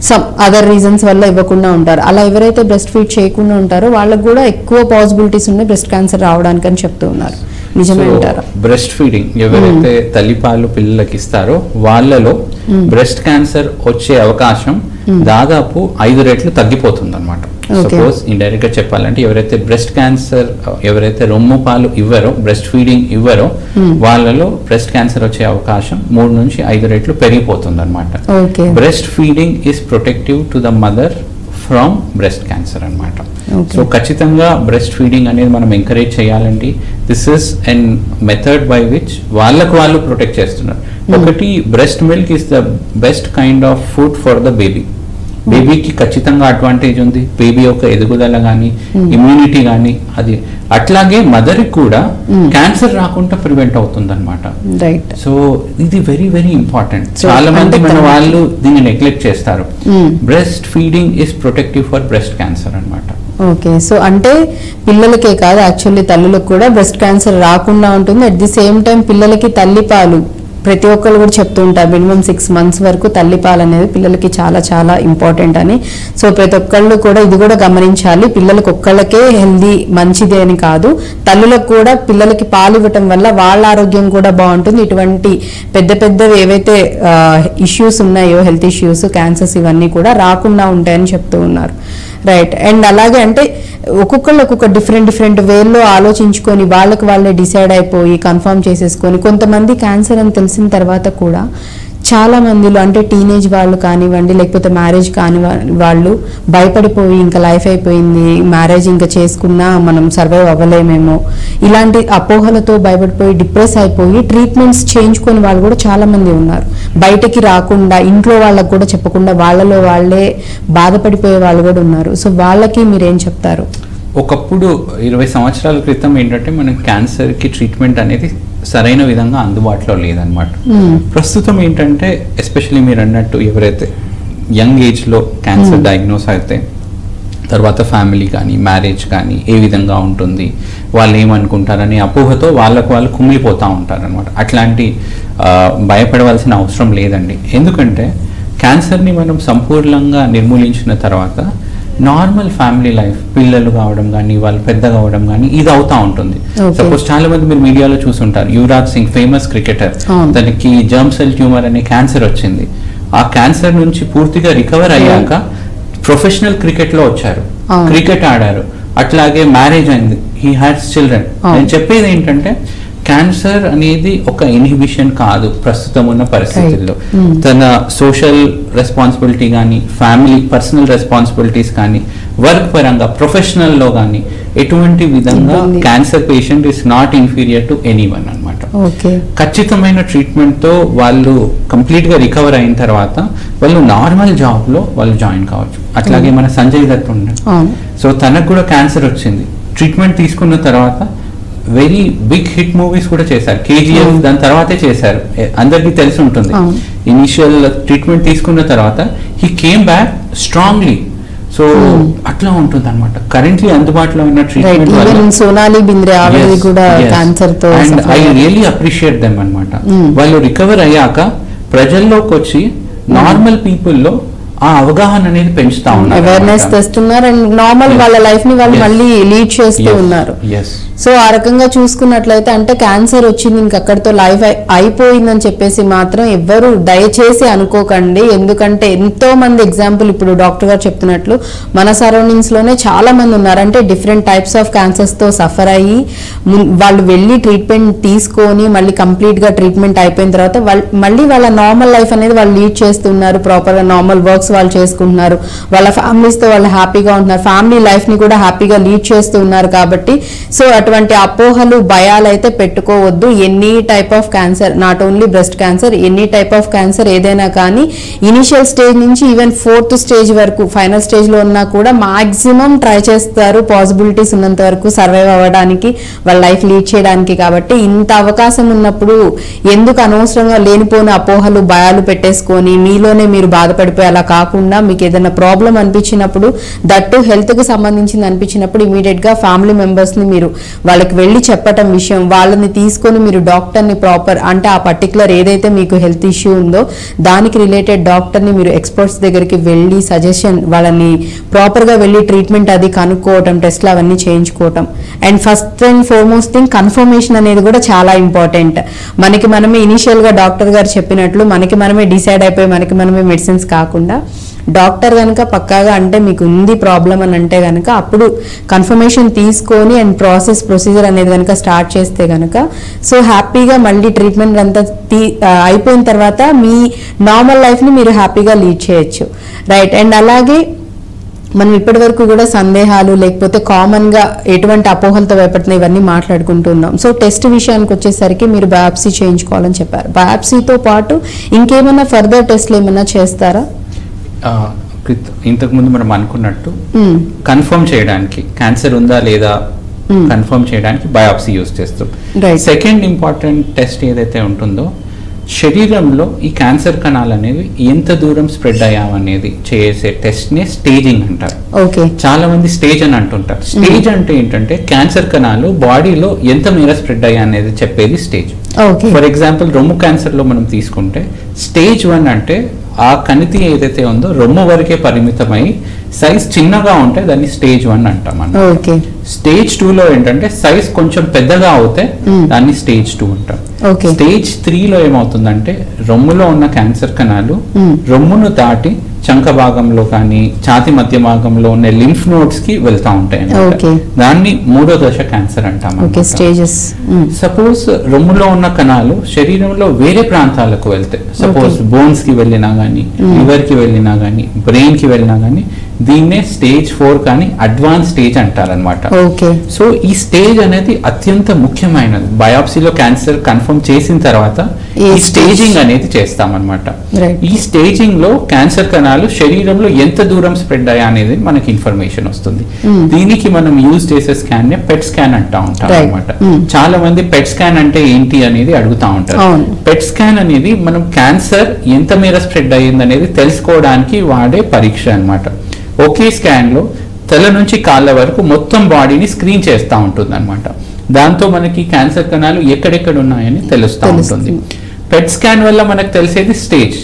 సమ్ అదర్ రీజన్స్ వల్ల ఇవ్వకుండా ఉంటారు. అలా ఎవరైతే బ్రెస్ట్ ఫీడ్ చేయకుండా ఉంటారో వాళ్ళకు కూడా ఎక్కువ పాసిబిలిటీస్ ఉన్నాయి బ్రెస్ట్ క్యాన్సర్ రావడానికి అని చెప్తూ ఉన్నారు. నిజమే అంటారా? బ్రెస్ట్ ఫీడింగ్ ఎవరైతే తల్లిపాలు పిల్లలకి ఇస్తారో వాళ్ళలో బ్రెస్ట్ క్యాన్సర్ వచ్చే అవకాశం దాదాపు 5 రెట్లు తగ్గిపోతుంది అనమాట. సపోజ్ ఇండైరెక్ట్ గా చెప్పాలంటే ఎవరైతే బ్రెస్ట్ క్యాన్సర్, ఎవరైతే రొమ్ము పాలు ఇవ్వరో, బ్రెస్ట్ ఫీడింగ్ ఇవ్వరో వాళ్ళలో బ్రెస్ట్ క్యాన్సర్ వచ్చే అవకాశం 3 నుంచి 5 రెట్లు పెరిగిపోతుంది అనమాట. Breast feeding is protective to the mother from breast cancer అనమాట. సో ఖచ్చితంగా బ్రెస్ట్ ఫీడింగ్ అనేది మనం ఎంకరేజ్ చేయాలండి. This is an method by which వాళ్ళకు వాళ్ళు ప్రొటెక్ట్ చేస్తున్నారు. ఒకటి, breast milk is the best kind of food for the baby. బేబీకి ఖచ్చితంగా అడ్వాంటేజ్ ఉంది. బేబీ యొక్క ఎదుగుదల కానీ ఇమ్యూనిటీ కానీ అది అట్లాగే మదర్ కూడా క్యాన్సర్ రాకుండా ప్రివెంట్ అవుతుంది అనమాట. రైట్. సో ఇది వెరీ వెరీ ఇంపార్టెంట్. చాలా మంది మన వాళ్ళు దీన్ని నెగ్లెక్ట్ చేస్తారు. Breast feeding is protective for breast cancer అనమాట. ఓకే. సో అంటే పిల్లలకే కాదు, యాక్చువల్లీ తల్లులకు కూడా బ్రెస్ట్ క్యాన్సర్ రాకుండా ఉంటుంది. అట్ ది సేమ్ టైం పిల్లలకి తల్లిపాలు ప్రతి ఒక్కరు కూడా చెప్తూ ఉంటారు, మినిమం 6 months వరకు తల్లిపాలు అనేది పిల్లలకి చాలా చాలా ఇంపార్టెంట్ అని. సో ప్రతి ఒక్కళ్ళు కూడా ఇది కూడా గమనించాలి. పిల్లలకి ఒక్కళ్ళకే హెల్దీ మంచిది అని కాదు, తల్లులకు కూడా పిల్లలకి పాలు ఇవ్వటం వల్ల వాళ్ళ ఆరోగ్యం కూడా బాగుంటుంది. ఇటువంటి పెద్ద పెద్దవి ఏవైతే ఇష్యూస్ ఉన్నాయో, హెల్త్ ఇష్యూస్, క్యాన్సర్స్, ఇవన్నీ కూడా రాకుండా ఉంటాయని చెప్తూ ఉన్నారు. రైట్. అండ్ అలాగే అంటే ఒక్కొక్కళ్ళు ఒక్కొక్క డిఫరెంట్ వేల్లో ఆలోచించుకొని వాళ్ళకి వాళ్ళే డిసైడ్ అయిపోయి కన్ఫర్మ్ చేసేసుకొని, కొంతమంది క్యాన్సర్ అని తెలిసిన తర్వాత కూడా చాలా మందిలో అంటే టీనేజ్ వాళ్ళు కానివ్వండి, లేకపోతే మ్యారేజ్ కాని వాళ్ళు భయపడిపోయి ఇంకా లైఫ్ అయిపోయింది, మ్యారేజ్ ఇంకా చేసుకున్నా మనం సర్వైవ్ అవ్వలేమేమో, ఇలాంటి అపోహలతో భయపడిపోయి డిప్రెస్ అయిపోయి ట్రీట్మెంట్స్ చేయించుకొని వాళ్ళు కూడా చాలా మంది ఉన్నారు. బయటకి రాకుండా, ఇంట్లో వాళ్ళకు కూడా చెప్పకుండా వాళ్ళలో వాళ్ళే బాధపడిపోయే వాళ్ళు కూడా ఉన్నారు. సో వాళ్ళకి మీరేం చెప్తారు? ఒకప్పుడు 20 సంవత్సరాల క్రితం ఏంటంటే మనకి క్యాన్సర్కి ట్రీట్మెంట్ అనేది సరైన విధంగా అందుబాటులో లేదనమాట. ప్రస్తుతం ఏంటంటే ఎస్పెషల్లీ మీరు అన్నట్టు ఎవరైతే యంగ్ ఏజ్లో క్యాన్సర్ డయాగ్నోస్ అయితే తర్వాత ఫ్యామిలీ కానీ మ్యారేజ్ కానీ ఏ విధంగా ఉంటుంది, వాళ్ళు ఏమనుకుంటారని అపోహతో వాళ్ళకు వాళ్ళు కుమిలిపోతూ ఉంటారనమాట. అట్లాంటి భయపడవలసిన అవసరం లేదండి. ఎందుకంటే క్యాన్సర్ని మనం సంపూర్ణంగా నిర్మూలించిన తర్వాత నార్మల్ ఫ్యామిలీ లైఫ్, పిల్లలు కావడం కానీ, వాళ్ళు పెద్దగా అవడం కానీ ఇది అవుతా ఉంటుంది. సపోజ్ చాలా మంది మీరు మీడియాలో చూసుంటారు, యువరాజ్ సింగ్ ఫేమస్ క్రికెటర్, తనకి జర్మ్ సెల్ ట్యూమర్ అనే క్యాన్సర్ వచ్చింది. ఆ క్యాన్సర్ నుంచి పూర్తిగా రికవర్ అయ్యాక ప్రొఫెషనల్ క్రికెట్ లో వచ్చారు, క్రికెట్ ఆడారు. అట్లాగే మ్యారేజ్ అయింది, హీ హ్యాస్ చిల్డ్రన్. నేను చెప్పేది ఏంటంటే క్యాన్సర్ అనేది ఒక ఇన్హిబిషన్ కాదు ప్రస్తుతం ఉన్న పరిస్థితుల్లో. తన సోషల్ రెస్పాన్సిబిలిటీ కానీ, ఫ్యామిలీ పర్సనల్ రెస్పాన్సిబిలిటీస్ కానీ, వర్క్ పరంగా ప్రొఫెషనల్లో కానీ ఎటువంటి విధంగా cancer patient is not inferior to anyone అనమాట. ఖచ్చితమైన ట్రీట్మెంట్ తో వాళ్ళు కంప్లీట్ గా రికవర్ అయిన తర్వాత వాళ్ళు నార్మల్ జాబ్ లో వాళ్ళు జాయిన్ కావచ్చు. అట్లాగే మన సంజయ్ దత్ ఉన్నాడు, సో తనకు కూడా క్యాన్సర్ వచ్చింది. ట్రీట్మెంట్ తీసుకున్న తర్వాత వెరీ బిగ్ హిట్ మూవీస్ కూడా చేశారు. KGF దాని తర్వాతే చేశారు, అందరికీ తెలిసి ఉంటుంది. ఇనిషియల్ ట్రీట్మెంట్ తీసుకున్న తర్వాత he came back strongly. So అట్లా ఉంటుంది అనమాట కరెంట్లీ అందుబాటులో ఉన్న ట్రీట్మెంట్. సోనాలి బింద్రే కూడా క్యాన్సర్ తో, and I really appreciate them అనమాట. వాళ్ళు రికవర్ అయ్యాక ప్రజల్లోకి వచ్చి నార్మల్ పీపుల్లో ఆ అవగాహన అనేది పెంచుతా ఉన్నారు, అవేర్నెస్ తెస్తున్నారు, అండ్ నార్మల్ వాళ్ళ లైఫ్ ని వాళ్ళు మళ్ళీ లీడ్ చేస్తూ ఉన్నారు. సో ఆ రకంగా చూసుకున్నట్లయితే అంటే క్యాన్సర్ వచ్చింది ఇంక అక్కడితో లైఫ్ అయిపోయిందని చెప్పేసి మాత్రం ఎవ్వరు దయచేసి అనుకోకండి. ఎందుకంటే ఎంతో మంది ఎగ్జాంపుల్ ఇప్పుడు డాక్టర్ గారు చెప్తున్నట్లు మన సరౌండింగ్స్ లోనే చాలా మంది ఉన్నారు. అంటే డిఫరెంట్ టైప్స్ ఆఫ్ క్యాన్సర్స్ తో సఫర్ అయ్యి వాళ్ళు వెళ్ళి ట్రీట్మెంట్ తీసుకొని మళ్ళీ కంప్లీట్ గా ట్రీట్మెంట్ అయిపోయిన తర్వాత మళ్ళీ వాళ్ళ నార్మల్ లైఫ్ అనేది వాళ్ళు లీడ్ చేస్తున్నారు, ప్రాపర్ గా నార్మల్ వర్క్స్ వాళ్ళు చేసుకుంటున్నారు, వాళ్ళ ఫ్యామిలీస్ తో వాళ్ళు హ్యాపీగా ఉంటున్నారు, ఫ్యామిలీ లైఫ్ ని కూడా హ్యాపీగా లీడ్ చేస్తూ ఉన్నారు. కాబట్టి సో అటువంటి అపోహలు భయాలు అయితే పెట్టుకోవద్దు. Any type of cancer, not only breast cancer, any type of cancer ఏదైనా కానీ ఇనిషియల్ స్టేజ్ నుంచి ఈవెన్ 4th స్టేజ్ వరకు, ఫైనల్ స్టేజ్ లో ఉన్నా కూడా మాక్సిమం ట్రై చేస్తారు పాసిబిలిటీస్ ఉన్నంత వరకు సర్వైవ్ అవ్వడానికి, వాళ్ళ లైఫ్ లీడ్ చేయడానికి. కాబట్టి ఇంత అవకాశం ఉన్నప్పుడు ఎందుకు అనవసరంగా లేనిపోయిన అపోహలు భయాలు పెట్టేసుకొని మీలోనే మీరు బాధపడిపోయి అలా కాకుండా మీకు ఏదైనా ప్రాబ్లం అనిపించినప్పుడు, దట్టు హెల్త్ కి సంబంధించింది అనిపించినప్పుడు ఇమీడియట్ గా ఫ్యామిలీ మెంబర్స్ ని మీరు వాళ్ళకి వెళ్ళి చెప్పటం విషయం, వాళ్ళని తీసుకొని మీరు డాక్టర్ ని ప్రాపర్ అంటే ఆ పర్టికులర్ ఏదైతే మీకు హెల్త్ ఇష్యూ ఉందో దానికి రిలేటెడ్ డాక్టర్ ని మీరు ఎక్స్పర్ట్స్ దగ్గరికి వెళ్ళి సజెషన్, వాళ్ళని ప్రాపర్ గా వెళ్ళి ట్రీట్మెంట్ అది కనుక్కోవటం, టెస్ట్లు అవన్నీ చేయించుకోవటం. And first and foremost thing confirmation అనేది కూడా చాలా ఇంపార్టెంట్. మనకి మనమే ఇనిషియల్ గా డాక్టర్ గారు చెప్పినట్లు మనకి మనమే డిసైడ్ అయిపోయి మనకి మనమే మెడిసిన్స్ కాకుండా డాక్టర్ కనుక పక్కాగా అంటే మీకు ఉంది ప్రాబ్లం అని అంటే కనుక అప్పుడు కన్ఫర్మేషన్ తీసుకొని అండ్ ప్రొసీజర్ అనేది కనుక స్టార్ట్ చేస్తే కనుక సో హ్యాపీగా మళ్ళీ ట్రీట్మెంట్ అంతా అయిపోయిన తర్వాత మీ నార్మల్ లైఫ్ని మీరు హ్యాపీగా లీడ్ చేయొచ్చు. రైట్. అండ్ అలాగే మనం ఇప్పటి వరకు కూడా సందేహాలు లేకపోతే కామన్ గా ఎటువంటి అపోహలతో భయపడుతున్నాయి ఇవన్నీ మాట్లాడుకుంటున్నాం. సో టెస్ట్ విషయానికి వచ్చేసరికి మీరు బయాప్సీ చేయించుకోవాలని చెప్పారు. బయాప్సీతో పాటు ఇంకేమైనా ఫర్దర్ టెస్ట్లు ఏమైనా చేస్తారా? ఇంతకుముందు మనం అనుకున్నట్టు కన్ఫర్మ్ చేయడానికి క్యాన్సర్ ఉందా లేదా కన్ఫర్మ్ చేయడానికి బయాప్సీ యూజ్ చేస్తాం. సెకండ్ ఇంపార్టెంట్ టెస్ట్ ఏదైతే ఉంటుందో శరీరంలో ఈ క్యాన్సర్ కణాలు అనేవి ఎంత దూరం స్ప్రెడ్ అయ్యామనేది చేసే టెస్ట్ నే స్టేజింగ్ అంటారు. చాలా మంది స్టేజ్ అని అంటుంటారు. స్టేజ్ అంటే ఏంటంటే క్యాన్సర్ కణాలు బాడీలో ఎంత మేర స్ప్రెడ్ అయ్యా అనేది చెప్పేది స్టేజ్. ఫర్ ఎగ్జాంపుల్ రొమ్ము క్యాన్సర్ లో మనం తీసుకుంటే స్టేజ్ 1 అంటే ఆ కణితి ఏదైతే ఉందో రొమ్ము వరకే పరిమితమై సైజ్ చిన్నగా ఉంటే దాన్ని స్టేజ్ 1 అంటాం అన్నమాట. స్టేజ్ 2 లో ఏంటంటే సైజ్ కొంచెం పెద్దగా అవుతే దాన్ని స్టేజ్ 2 అంటాం. స్టేజ్ 3 లో ఏమవుతుందంటే రొమ్ములో ఉన్న క్యాన్సర్ కణాలు రొమ్మును దాటి చంక భాగంలో కానీ ఛాతి మధ్య భాగంలో ఉన్న లింఫ్ నోడ్స్ కి వెళ్తా ఉంటాయి అన్నమాట. దాన్ని 3వ దశ క్యాన్సర్ అంటాం. సపోజ్ రొమ్ములో ఉన్న కణాలు శరీరంలో వేరే ప్రాంతాలకు వెళ్తే, సపోజ్ బోన్స్ కి వెళ్ళినా గానీ, లివర్ కి వెళ్ళినా గానీ, బ్రెయిన్ కి వెళ్ళినా గానీ దీన్నే స్టేజ్ 4 కానీ అడ్వాన్స్ స్టేజ్ అంటారనమాట. సో ఈ స్టేజ్ అనేది అత్యంత ముఖ్యమైనది. బయాప్సీలో క్యాన్సర్ కన్ఫర్మ్ చేసిన తర్వాత ఈ స్టేజింగ్ అనేది చేస్తామన్నమాట. ఈ స్టేజింగ్ లో క్యాన్సర్ కణాలు శరీరంలో ఎంత దూరం స్ప్రెడ్ అయ్యా అనేది మనకి ఇన్ఫర్మేషన్ వస్తుంది. దీనికి మనం యూజ్ చేసే స్కాన్ నే పెట్ స్కాన్ అంటా ఉంటాం అనమాట. చాలా మంది పెట్ స్కాన్ అంటే ఏంటి అనేది అడుగుతా ఉంటారు. పెట్ స్కాన్ అనేది మనం క్యాన్సర్ ఎంత మేర స్ప్రెడ్ అయ్యింది అనేది తెలుసుకోవడానికి వాడే పరీక్ష అన్నమాట. ఒకే స్కాన్ లో తల నుంచి కాళ్ళ వరకు మొత్తం బాడీని స్క్రీన్ చేస్తూ ఉంటుంది అనమాట. దాంతో మనకి క్యాన్సర్ కణాలు ఎక్కడెక్కడ ఉన్నాయని తెలుస్తూ ఉంటుంది. పెట్ స్కాన్ వల్ల మనకు తెలిసేది స్టేజ్,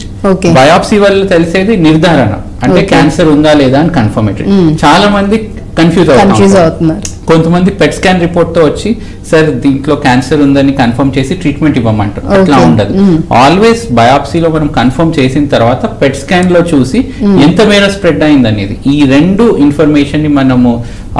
బయాప్సీ వల్ల తెలిసేది నిర్ధారణ, అంటే క్యాన్సర్ ఉందా లేదా అని కన్ఫర్మేటరీ. చాలా మంది కన్ఫ్యూజ్ అవుతున్నారు. కొంతమంది పెట్ స్కాన్ రిపోర్ట్ తో వచ్చి సార్ దీంట్లో క్యాన్సర్ ఉందని కన్ఫర్మ్ చేసి ట్రీట్మెంట్ ఇవ్వమంటారు. అట్లా ఉండదు. ఆల్వేస్ బయాప్సీలో మనం కన్ఫర్మ్ చేసిన తర్వాత పెట్ స్కాన్ లో చూసి ఎంత మేర స్ప్రెడ్ అయింది అనేది, ఈ రెండు ఇన్ఫర్మేషన్ ని మనము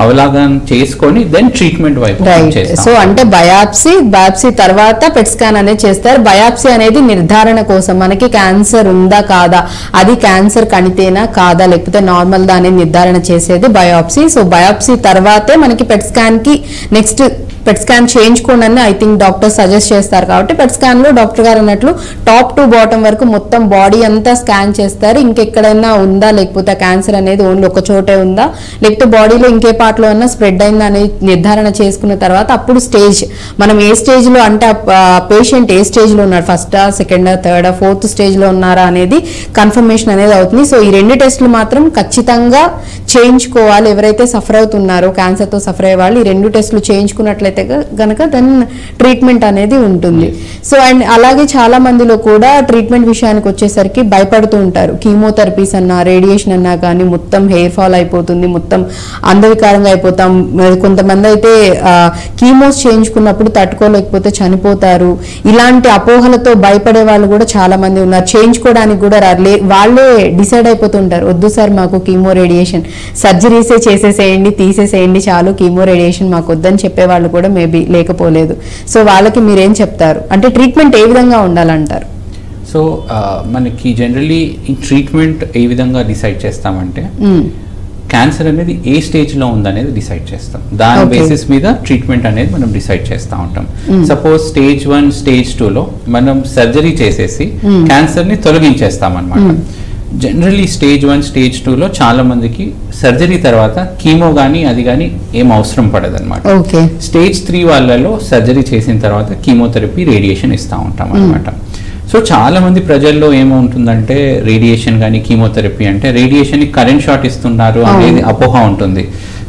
అవగాహన చేసుకొని దెన్ ట్రీట్మెంట్ వైపు చేస్తాం. సో అంటే బయాప్సీ తర్వాత పెట్ స్కాన్ అనేది చేస్తారు. బయాప్సీ అనేది నిర్ధారణ కోసం, మనకి క్యాన్సర్ ఉందా కాదా, అది క్యాన్సర్ కణితేనా కాదా లేకపోతే నార్మల్ దా అనేది నిర్ధారణ చేసేది బయాప్సీ. సో బయాప్సీ తర్వాతే మనకి పెట్ స్కాన్ కి నెక్స్ట్ పెట్ స్కాన్ చేయించుకోండి అని ఐ థింక్ డాక్టర్ సజెస్ట్ చేస్తారు. కాబట్టి పెట్ స్కాన్ లో డాక్టర్ గారు అన్నట్లు టాప్ టు బాటమ్ వరకు మొత్తం బాడీ అంతా స్కాన్ చేస్తారు. ఇంకెక్కడైనా ఉందా లేకపోతే క్యాన్సర్ అనేది ఓన్లీ ఒక చోటే ఉందా లేకపోతే బాడీలో ఇంకే పార్ట్ లో అన్నా స్ప్రెడ్ అయిందా అనేది నిర్ధారణ చేసుకున్న తర్వాత అప్పుడు స్టేజ్, మనం ఏ స్టేజ్ లో అంటే పేషెంట్ ఏ స్టేజ్ లో ఉన్నారు, ఫస్టా, సెకండా, థర్డా, 4th స్టేజ్ లో ఉన్నారా అనేది కన్ఫర్మేషన్ అనేది అవుతుంది. సో ఈ 2 టెస్టులు మాత్రం ఖచ్చితంగా చేయించుకోవాలి. ఎవరైతే సఫర్ అవుతున్నారో క్యాన్సర్ తో సఫర్ అయ్యే వాళ్ళు ఈ 2 టెస్టులు చేయించుకున్నట్లయితే గనక దెన్ ట్రీట్మెంట్ అనేది ఉంటుంది. సో అండ్ అలాగే చాలా మందిలో కూడా ట్రీట్మెంట్ విషయానికి వచ్చేసరికి భయపడుతూ ఉంటారు. కీమోథెరపీస్ అన్నా రేడియేషన్ అన్నా కానీ మొత్తం హెయిర్ ఫాల్ అయిపోతుంది, మొత్తం అందవికారంగా అయిపోతాం. కొంతమంది అయితే కీమోస్ చేయించుకున్నప్పుడు తట్టుకోలేకపోతే చనిపోతారు. ఇలాంటి అపోహలతో భయపడే వాళ్ళు కూడా చాలా మంది ఉన్నారు. చేయించుకోవడానికి కూడా వాళ్ళే డిసైడ్ అయిపోతుంటారు, వద్దు సార్ మాకు కీమో రేడియేషన్, సర్జరీసే చేసేసేయండి, తీసేసేయండి చాలు, కీమో రేడియేషన్ మాకు వద్దని చెప్పే వాళ్ళు కూడా మేబీ లేకపోలేదు. సో వాళ్ళకి మీరేం చెప్తారు, అంటే ట్రీట్మెంట్ ఏ విధంగా ఉండాలంటారు? సో మనకి జనరల్లీ ఈ ట్రీట్మెంట్ ఏ విధంగా డిసైడ్ చేస్తామంటే క్యాన్సర్ అనేది ఏ స్టేజ్ లో ఉందనేది డిసైడ్ చేస్తాం. దాని బేసిస్ మీద ట్రీట్మెంట్ అనేది మనం డిసైడ్ చేస్తూ ఉంటాం. సపోజ్ స్టేజ్ 1 స్టేజ్ 2 లో మనం సర్జరీ చేసేసి క్యాన్సర్ ని తొలగించేస్తాం అనమాట. జనరల్లీ స్టేజ్ 1 స్టేజ్ 2 లో చాలా మందికి సర్జరీ తర్వాత కీమో గానీ అది కానీ ఏం అవసరం పడదు అనమాట. స్టేజ్ 3 వాళ్ళలో సర్జరీ చేసిన తర్వాత కీమోథెరపీ, రేడియేషన్ ఇస్తూ ఉంటాం అనమాట. సో చాలా మంది ప్రజల్లో ఏముంటుందంటే రేడియేషన్ కానీ కీమోథెరపీ అంటే రేడియేషన్ కి కరెంట్ షాట్ ఇస్తున్నారు అనేది అపోహ ఉంటుంది.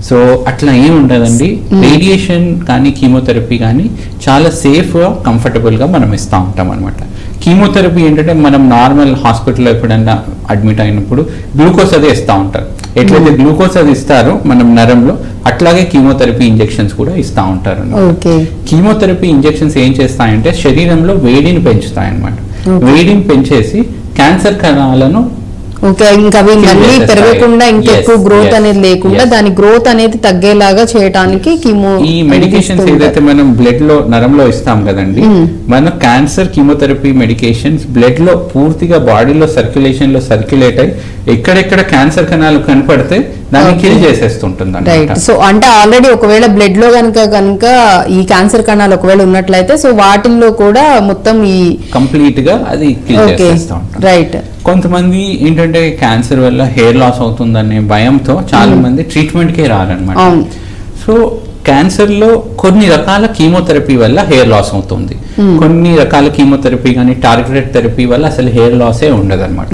సో అట్లా ఏం ఉండదండి. రేడియేషన్ కానీ కీమోథెరపీ కానీ చాలా సేఫ్ గా కంఫర్టబుల్ గా మనం ఇస్తూ ఉంటాం అనమాట. కీమోథెరపీ ఏంటంటే మనం నార్మల్ హాస్పిటల్లో ఎప్పుడైనా అడ్మిట్ అయినప్పుడు గ్లూకోజ్ అదే ఇస్తూ ఉంటారు. ఎట్లయితే గ్లూకోజ్ అది ఇస్తారో మనం నరంలో, అట్లాగే కీమోథెరపీ ఇంజెక్షన్స్ కూడా ఇస్తూ ఉంటారు. కీమోథెరపీ ఇంజెక్షన్స్ ఏం చేస్తాయంటే శరీరంలో వేడిని పెంచుతాయి అన్నమాట. వేడిని పెంచేసి క్యాన్సర్ కణాలను ఇంకా మళ్ళీ పెరగకుండా ఇంకెక్కువ గ్రోత్ అనేది లేకుండా దాని గ్రోత్ అనేది తగ్గేలాగా చేయడానికి కీమో, ఈ మెడికేషన్స్ ఏదైతే మనం బ్లడ్ లో నరంలో ఇస్తాం కదండి, మన క్యాన్సర్ కీమోథెరపీ మెడికేషన్స్ బ్లడ్ లో పూర్తిగా బాడీలో సర్క్యులేషన్ లో సర్క్యులేట్ అయ్యి ఎక్కడెక్కడ క్యాన్సర్ కణాలు కనపడితే దాన్ని కిల్ చేసేస్తుంటుంది. రైట్. సో అంటే ఆల్రెడీ ఒకవేళ బ్లడ్ లో కనుక ఈ క్యాన్సర్ కణాలు ఒకవేళ ఉన్నట్లయితే సో వాటిల్లో కూడా మొత్తం ఈ కంప్లీట్ గా అది కిల్ చేసేస్తూ ఉంటుంది. రైట్. కొంతమంది ఏంటంటే క్యాన్సర్ వల్ల హెయిర్ లాస్ అవుతుందనే భయంతో చాలా మంది ట్రీట్మెంట్ కే రారనమాట. సో క్యాన్సర్ లో కొన్ని రకాల కీమోథెరపీ వల్ల హెయిర్ లాస్ అవుతుంది, కొన్ని రకాల కీమోథెరపీ కానీ టార్గెటెడ్ థెరపీ వల్ల అసలు హెయిర్ లాసే ఉండదు అనమాట.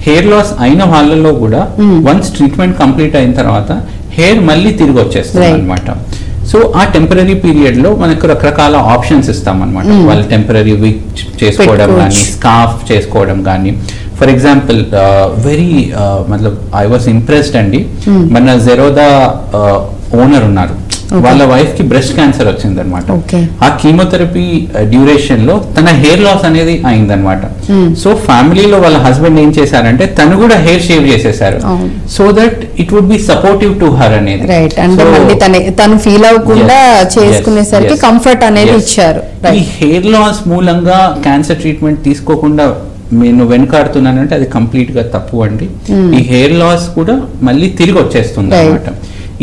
హెయిర్ లాస్ అయిన వాళ్ళలో కూడా వన్స్ ట్రీట్మెంట్ కంప్లీట్ అయిన తర్వాత హెయిర్ మళ్ళీ తిరిగి వచ్చేస్తుంది అనమాట. సో ఆ టెంపరీ పీరియడ్ లో మనకు రకరకాల ఆప్షన్స్ ఇస్తాం అనమాట. వాళ్ళు టెంపరీ విగ్ చేసుకోవడం కానీ, స్కార్ఫ్ చేసుకోవడం కానీ. ఫర్ ఎగ్జాంపుల్ వెరీ మతలబ్ ఐ వాస్ ఇంప్రెస్డ్ అండి, మన జెరోదా ఓనర్ ఉన్నారు, వాళ్ళ వైఫ్ కి బ్రెస్ట్ క్యాన్సర్ వచ్చింది అనమాట. ఆ కీమోథెరపీ డ్యూరేషన్ లో తన హెయిర్ లాస్ అనేది అయిందనమాట. సో ఫ్యామిలీలో వాళ్ళ హస్బెండ్ ఏం చేశారంటే తను కూడా హెయిర్ షేవ్ చేసేసారు, so that it would be supportive to her అనేది. తను ఫీల్ అవ్వకుండా చేసుకునేసరికి కంఫర్ట్ అనేది ఇచ్చారు. ఈ హెయిర్ లాస్ మూలంగా క్యాన్సర్ ట్రీట్మెంట్ తీసుకోకుండా నేను వెనుకాడుతున్నానంటే అది కంప్లీట్ గా తప్పు అండి. ఈ హెయిర్ లాస్ కూడా మళ్ళీ తిరిగి వచ్చేస్తుంది అనమాట.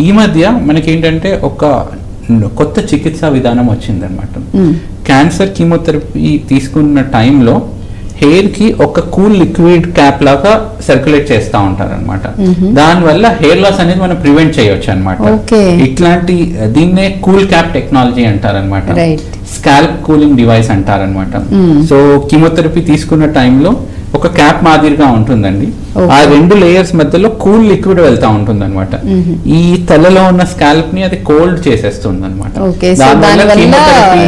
ఈ మధ్య మనకేంటంటే ఒక కొత్త చికిత్సా విధానం వచ్చిందనమాట. క్యాన్సర్ కీమోథెరపీ తీసుకున్న టైంలో హెయిర్ కి ఒక కూల్ లిక్విడ్ క్యాప్ లాగా సర్క్యులేట్ చేస్తూ ఉంటారు అనమాట. దానివల్ల హెయిర్ లాస్ అనేది మనం ప్రివెంట్ చేయొచ్చు అనమాట. ఇట్లాంటి దీన్నే కూల్ క్యాప్ టెక్నాలజీ అంటారనమాట, స్కాల్ప్ కూలింగ్ డివైస్ అంటారనమాట. సో కీమోథెరపీ తీసుకున్న టైంలో ఒక క్యాప్ మాదిరిగా ఉంటుందండి, ఆ 2 లేయర్స్ మధ్యలో కూల్ లిక్విడ్ వెళ్తా ఉంటుంది అనమాట. ఈ తలలో ఉన్న స్కాల్ప్ ని అది కోల్డ్ చేసేస్తుంది అనమాట. దానివల్ల కీమోథెరపీ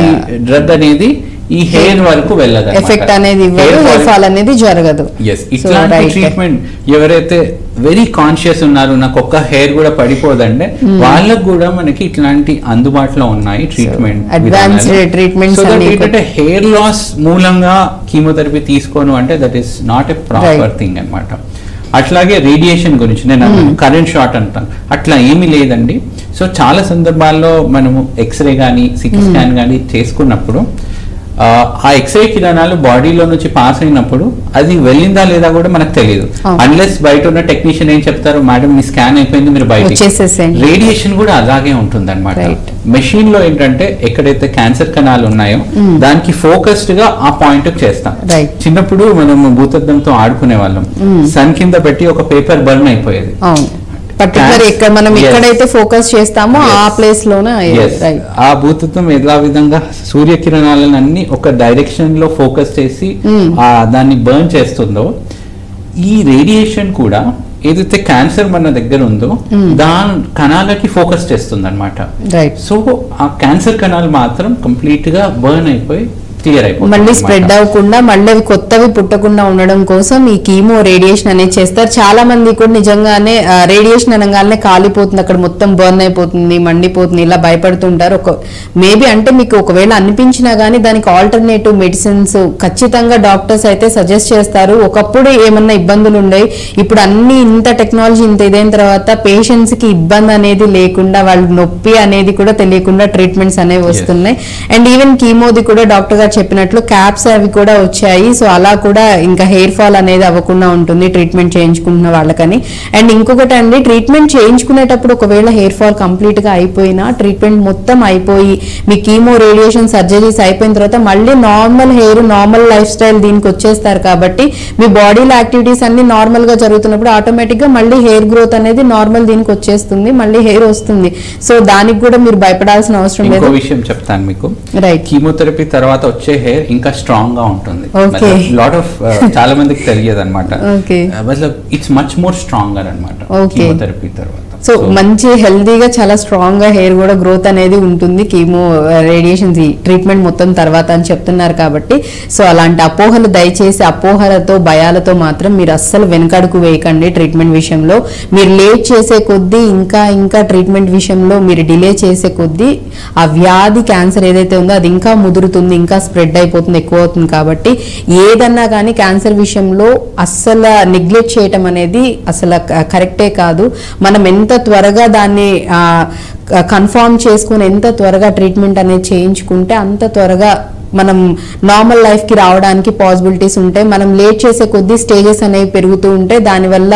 డ్రగ్ అనేది ఈ హెయిర్ వరకు వెళ్ళదు, ఎఫెక్ట్ అనేది హెయిర్ ఫాల్ అనేది జరగదు. ఇట్లాంటి ట్రీట్మెంట్ ఎవరైతే వెరీ కాన్షియస్ ఉన్నారు, నాకు ఒక్క హెయిర్ కూడా పడిపోదంటే వాళ్ళకు కూడా మనకి ఇట్లాంటి అందుబాటులో ఉన్నాయి ట్రీట్మెంట్. ఏంటంటే హెయిర్ లాస్ మూలంగా కీమోథెరపీ తీసుకోను అంటే that is not a proper thing అనమాట. అట్లాగే రేడియేషన్ గురించి నేను కరెంట్ షాట్ అంటాను, అట్లా ఏమీ లేదండి. సో చాలా సందర్భాల్లో మనము ఎక్స్రే కానీ సిటీ స్కాన్ కానీ చేసుకున్నప్పుడు ఆ ఎక్స్రే కిరణాలు బాడీలో నుంచి పాస్ అయినప్పుడు అది వెళ్ళిందా లేదా కూడా మనకు తెలియదు, అన్లెస్ బయట ఉన్న టెక్నీషియన్ ఏం చెప్తారు, మేడం మీ స్కాన్ అయిపోయింది మీరు బయట. రేడియేషన్ కూడా అలాగే ఉంటుంది అనమాట. మెషిన్ లో ఏంటంటే ఎక్కడైతే క్యాన్సర్ కణాలు ఉన్నాయో దానికి ఫోకస్డ్ గా ఆ పాయింట్ చేస్తాం. చిన్నప్పుడు మనం భూతద్దంతో ఆడుకునే వాళ్ళం, సన్ కింద పెట్టి ఒక పేపర్ బర్న్ అయిపోయేది, పర్టికులర్ ఇక్కడ మనం ఎక్కడైతే ఫోకస్ చేస్తామో ఆ ప్లేస్ లోనే ఆ భూతత్వం ఎలా విధంగా సూర్యకిరణాలను అన్ని ఒక డైరెక్షన్ లో ఫోకస్ చేసి దాన్ని బర్న్ చేస్తుందో, ఈ రేడియేషన్ కూడా ఏదైతే క్యాన్సర్ మన దగ్గర ఉందో దాని కణాలకి ఫోకస్ చేస్తుంది అనమాట. సో ఆ క్యాన్సర్ కణాలు మాత్రం కంప్లీట్ గా బర్న్ అయిపోయి మళ్ళీ స్ప్రెడ్ అవ్వకుండా మళ్ళీ అవి కొత్తవి పుట్టకుండా ఉండడం కోసం ఈ కీమో రేడియేషన్ అనేది చేస్తారు. చాలా మంది కూడా నిజంగానే రేడియేషన్ అనగానే కాలిపోతుంది, అక్కడ మొత్తం బర్న్ అయిపోతుంది, మండిపోతుంది, ఇలా భయపడుతుంటారు. మేబీ అంటే మీకు ఒకవేళ అనిపించినా గానీ దానికి ఆల్టర్నేటివ్ మెడిసిన్స్ ఖచ్చితంగా డాక్టర్స్ అయితే సజెస్ట్ చేస్తారు. ఒకప్పుడు ఏమన్నా ఇబ్బందులు ఉండేవి, ఇప్పుడు అన్ని ఇంత టెక్నాలజీ ఇంత ఇదైన తర్వాత పేషెంట్స్ కి ఇబ్బంది అనేది లేకుండా, వాళ్ళు నొప్పి అనేది కూడా తెలియకుండా ట్రీట్మెంట్స్ అనేవి వస్తున్నాయి. అండ్ ఈవెన్ కీమోది కూడా డాక్టర్ గారు చెప్పినట్లు క్యాప్స్ అవి కూడా వచ్చాయి. సో అలా కూడా ఇంకా హెయిర్ ఫాల్ అనేది అవ్వకుండా ఉంటుంది ట్రీట్మెంట్ చేయించుకుంటున్న వాళ్ళకని. అండ్ ఇంకొకటి అండి, ట్రీట్మెంట్ చేయించుకునేటప్పుడు ఒకవేళ హెయిర్ ఫాల్ కంప్లీట్ గా అయిపోయినా, ట్రీట్మెంట్ మొత్తం అయిపోయి మీ కీమో రేడియేషన్ సర్జరీస్ అయిపోయిన తర్వాత మళ్ళీ normal hair, normal life style దీనికి వచ్చేస్తారు. కాబట్టి మీ బాడీలో యాక్టివిటీస్ అన్ని నార్మల్ గా జరుగుతున్నప్పుడు ఆటోమేటిక్ గా మళ్ళీ హెయిర్ గ్రోత్ అనేది నార్మల్ దీనికి వచ్చేస్తుంది, మళ్ళీ హెయిర్ వస్తుంది. సో దానికి కూడా మీరు భయపడాల్సిన అవసరం లేదు. విషయం చెప్తాను మీకు, రైట్, కీమోథెరపీ తర్వాత వచ్చే హెయిర్ ఇంకా స్ట్రాంగ్ గా ఉంటుంది. లాట్ ఆఫ్ చాలా మందికి తెలియదు అనమాట. ఇట్స్ మచ్ మోర్ స్ట్రాంగర్ అనమాట కీమోథెరపీ తర్వాత. సో మంచి హెల్దీగా చాలా స్ట్రాంగ్ గా హెయిర్ కూడా గ్రోత్ అనేది ఉంటుంది కీమో రేడియేషన్ ట్రీట్మెంట్ మొత్తం తర్వాత అని చెప్తున్నారు. కాబట్టి సో అలాంటి అపోహలు దయచేసి అపోహలతో భయాలతో మాత్రం మీరు అస్సలు వెనకడుగు వేయకండి. ట్రీట్మెంట్ విషయంలో మీరు లేట్ చేసే కొద్దీ, ఇంకా ట్రీట్మెంట్ విషయంలో మీరు డిలే చేసే కొద్దీ ఆ వ్యాధి క్యాన్సర్ ఏదైతే ఉందో అది ఇంకా ముదురుతుంది, ఇంకా స్ప్రెడ్ అయిపోతుంది, ఎక్కువ అవుతుంది. కాబట్టి ఏదన్నా కానీ క్యాన్సర్ విషయంలో అస్సలు నెగ్లెక్ట్ చేయటం అనేది అసలు కరెక్టే కాదు. మనం ఎంత త్వరగా దాన్ని కన్ఫర్మ్ చేసుకుని ఎంత త్వరగా ట్రీట్మెంట్ అనేది చేయించుకుంటే అంత త్వరగా మనం నార్మల్ లైఫ్ కి రావడానికి పాసిబిలిటీస్ ఉంటాయి. మనం లేట్ చేసే కొద్దీ స్టేజెస్ అనేవి పెరుగుతూ ఉంటాయి. దానివల్ల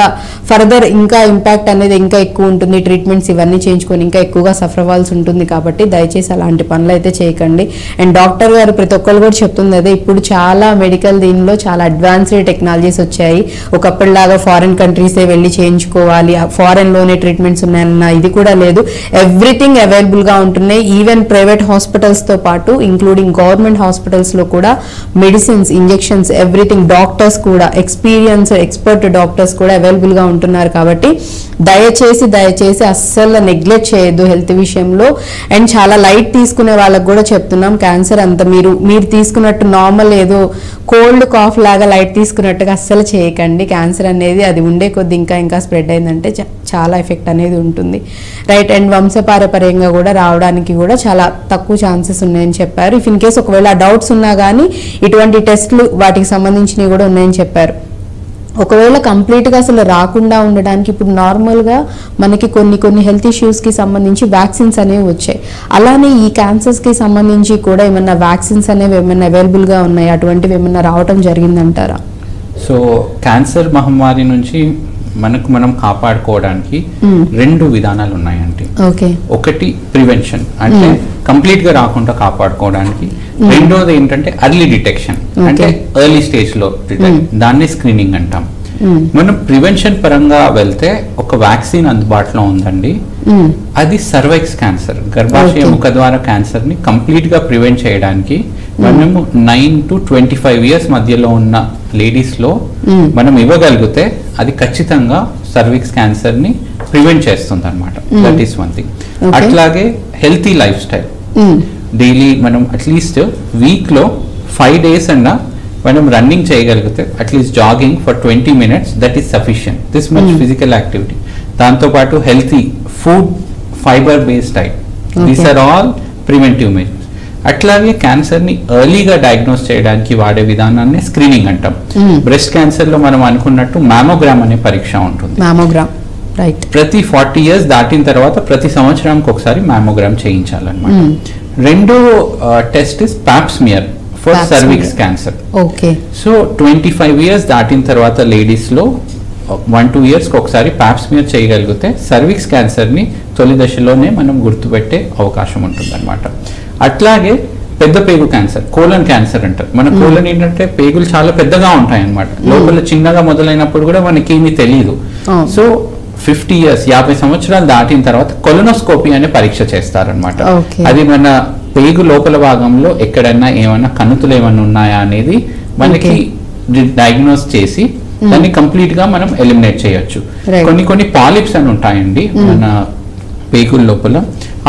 ఫర్దర్ ఇంకా ఇంపాక్ట్ అనేది ఇంకా ఎక్కువ ఉంటుంది. ట్రీట్మెంట్స్ ఇవన్నీ చేయించుకొని ఇంకా ఎక్కువగా సఫర్ అవ్వాల్సి ఉంటుంది. కాబట్టి దయచేసి అలాంటి పనులు అయితే చేయకండి. అండ్ డాక్టర్ గారు ప్రతి ఒక్కరు కూడా చెప్తుంది అదే, ఇప్పుడు చాలా మెడికల్ దీనిలో చాలా అడ్వాన్స్డ్ టెక్నాలజీస్ వచ్చాయి. ఒకప్పటిలాగా ఫారిన్ కంట్రీసే వెళ్ళి చేయించుకోవాలి, ఫారెన్ లోనే ట్రీట్మెంట్స్ ఉన్నాయన్న ఇది కూడా లేదు. ఎవ్రీథింగ్ అవైలబుల్ గా ఉంటున్నాయి. ఈవెన్ ప్రైవేట్ హాస్పిటల్స్ తో పాటు ఇంక్లూడింగ్ గవర్నమెంట్ హాస్పిటల్స్ లో కూడా మెడిసిన్స్, ఇంజెక్షన్స్, ఎవ్రీథింగ్, డాక్టర్స్ కూడా ఎక్స్పర్ట్ డాక్టర్స్ కూడా అవైలబుల్ గా ఉంటున్నారు. కాబట్టి దయచేసి అస్సలు నెగ్లెక్ట్ చేయొద్దు హెల్త్ విషయంలో. అండ్ చాలా లైట్ తీసుకునే వాళ్ళకి కూడా చెప్తున్నాం, క్యాన్సర్ అంత మీరు తీసుకున్నట్టు నార్మల్ ఏదో కోల్డ్ కాఫ్ లాగా లైట్ తీసుకున్నట్టుగా అస్సలు చేయకండి. క్యాన్సర్ అనేది అది ఉండే కొద్ది ఇంకా స్ప్రెడ్ అయిందంటే చాలా ఎఫెక్ట్ అనేది ఉంటుంది. రైట్. అండ్ వంశపారపర్యంగా కూడా రావడానికి కూడా చాలా తక్కువ ఛాన్సెస్ ఉన్నాయని చెప్పారు. ఇఫ్ ఇన్ కేస్ ఒకవేళ డౌట్స్ ఉన్నా కానీ ఇటువంటి టెస్ట్లు వాటికి సంబంధించినవి కూడా ఉన్నాయని చెప్పారు. ఒకవేళ కంప్లీట్గా అసలు రాకుండా ఉండడానికి ఇప్పుడు నార్మల్గా మనకి కొన్ని హెల్త్ ఇష్యూస్కి సంబంధించి వ్యాక్సిన్స్ అనేవి వచ్చాయి. అలానే ఈ క్యాన్సర్స్కి సంబంధించి కూడా ఏమన్నా వ్యాక్సిన్స్ అనేవి ఏమైనా అవైలబుల్గా ఉన్నాయి, అటువంటివి ఏమన్నా రావటం జరిగిందంటారా? సో క్యాన్సర్ మహమ్మారి నుంచి మనం కాపాడుకోవడానికి 2 విధానాలు ఉన్నాయండి. ఒకటి ప్రివెన్షన్, అంటే కంప్లీట్ గా రాకుండా కాపాడుకోవడానికి. రెండోది ఏంటంటే ఎర్లీ డిటెక్షన్, అంటే ఎర్లీ స్టేజ్ లో దాన్ని స్క్రీనింగ్ అంటాం. మనం ప్రివెన్షన్ పరంగా వెళ్తే ఒక వ్యాక్సిన్ అందుబాటులో ఉందండి. అది సర్వైక్స్ క్యాన్సర్, గర్భాశయ ముఖద్వార క్యాన్సర్ ని కంప్లీట్ గా ప్రివెంట్ చేయడానికి మనము 9 to 25 years మధ్యలో ఉన్న లేడీస్ లో మనం ఇవ్వగలిగితే అది ఖచ్చితంగా సర్విక్స్ క్యాన్సర్ ని ప్రివెంట్ చేస్తుంది అనమాట. That is one thing. అట్లాగే హెల్తీ లైఫ్ స్టైల్, డైలీ మనం అట్లీస్ట్ వీక్ లో 5 days అన్నా మనం రన్నింగ్ చేయగలిగితే, at least jogging for 20 minutes, that is sufficient. This much physical activity. దాంతోపాటు healthy food, fibre based diet, these are all preventive measures. అట్లాగే cancer ని ఎర్లీగా డయాగ్నోస్ చేయడానికి వాడే విధానాన్ని స్క్రీనింగ్ అంటాం. బ్రెస్ట్ క్యాన్సర్ లో మనం అనుకున్నట్టు మ్యామోగ్రామ్ అనే పరీక్ష ఉంటుంది. ప్రతి 40 years దాటిన తర్వాత ప్రతి సంవత్సరానికి ఒకసారి మ్యామోగ్రామ్ చేయించాలన్నమాట. రెండో test is pop smear for cervix cancer. So 25 years దాటిన తర్వాత లేడీస్ లో 1-2 years ఒకసారి పాప్ స్మియర్ చేయగలిగితే సర్విక్స్ క్యాన్సర్ ని తొలి దశలోనే మనం గుర్తుపెట్టే అవకాశం ఉంటుంది అనమాట. అట్లాగే పెద్ద పేగు క్యాన్సర్, కోలన్ క్యాన్సర్ అంటారు. మన కోలన్ ఏంటంటే పేగులు చాలా పెద్దగా ఉంటాయి అన్నమాట. లోపల చిన్నగా మొదలైనప్పుడు కూడా మనకి ఏమీ తెలియదు. సో 50 years 50 సంవత్సరాలు దాటిన తర్వాత కొలనోస్కోపీ అనే పరీక్ష చేస్తారనమాట. అది మన పేగు లోపల భాగంలో ఎక్కడైనా ఏమైనా కణుతులు ఏమైనా ఉన్నాయా అనేది మనకి డయాగ్నోస్ చేసి దాన్ని కంప్లీట్ గా మనం ఎలిమినేట్ చేయొచ్చు. కొన్ని పాలిప్స్ అని ఉంటాయండి మన పేగుల లోపల.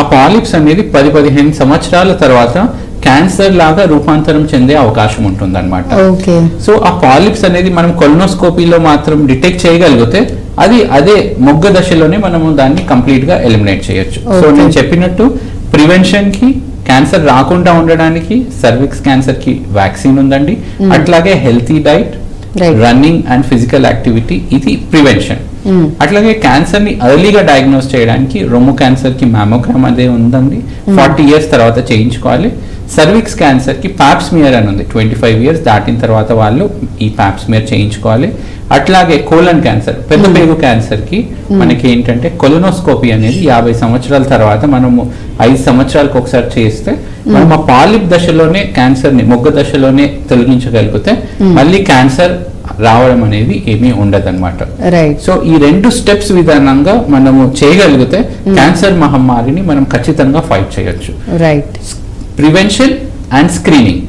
ఆ పాలిప్స్ అనేది 10-15 సంవత్సరాల తర్వాత క్యాన్సర్ లాగా రూపాంతరం చెందే అవకాశం ఉంటుంది అనమాట. సో ఆ పాలిప్స్ అనేది మనం కొలనోస్కోపీలో మాత్రం డిటెక్ట్ చేయగలిగితే అదే మొగ్గ దశలోనే మనము దాన్ని కంప్లీట్ గా ఎలిమినేట్ చేయొచ్చు. సో నేను చెప్పినట్టు ప్రివెన్షన్ కి, క్యాన్సర్ రాకుండా ఉండడానికి సర్విక్స్ క్యాన్సర్ కి వ్యాక్సిన్ ఉందండి. అట్లాగే healthy diet, running and physical activity, ఇది ప్రివెన్షన్. అట్లాగే క్యాన్సర్ ని ఎర్లీగా డయాగ్నోస్ చేయడానికి రొమ్ము క్యాన్సర్ కి మ్యామోగ్రామ్ అదే ఉందండి. 40 years తర్వాత చేయించుకోవాలి. సర్విక్స్ క్యాన్సర్ కి పాప్ స్మియర్ అని ఉంది. 25 years దాటిన తర్వాత వాళ్ళు ఈ పాప్ స్మియర్ చేయించుకోవాలి. అట్లాగే కోలన్ క్యాన్సర్, పెద్ద పేగు క్యాన్సర్ కి మనకి ఏంటంటే కొలనోస్కోపీ అనేది 50 సంవత్సరాల తర్వాత మనము 5 సంవత్సరాలకు ఒకసారి చేస్తే మనం ఆ పాలిప్ దశలోనే క్యాన్సర్ ని మొగ్గ దశలోనే తొలగించగలిగితే మళ్ళీ క్యాన్సర్ రావడం అనేది ఏమీ ఉండదన్నమాట. సో ఈ 2 steps విధానంగా మనము చేయగలిగితే క్యాన్సర్ మహమ్మారిని మనం ఖచ్చితంగా ఫైట్ చేయొచ్చు. ప్రివెన్షన్ అండ్ స్క్రీనింగ్,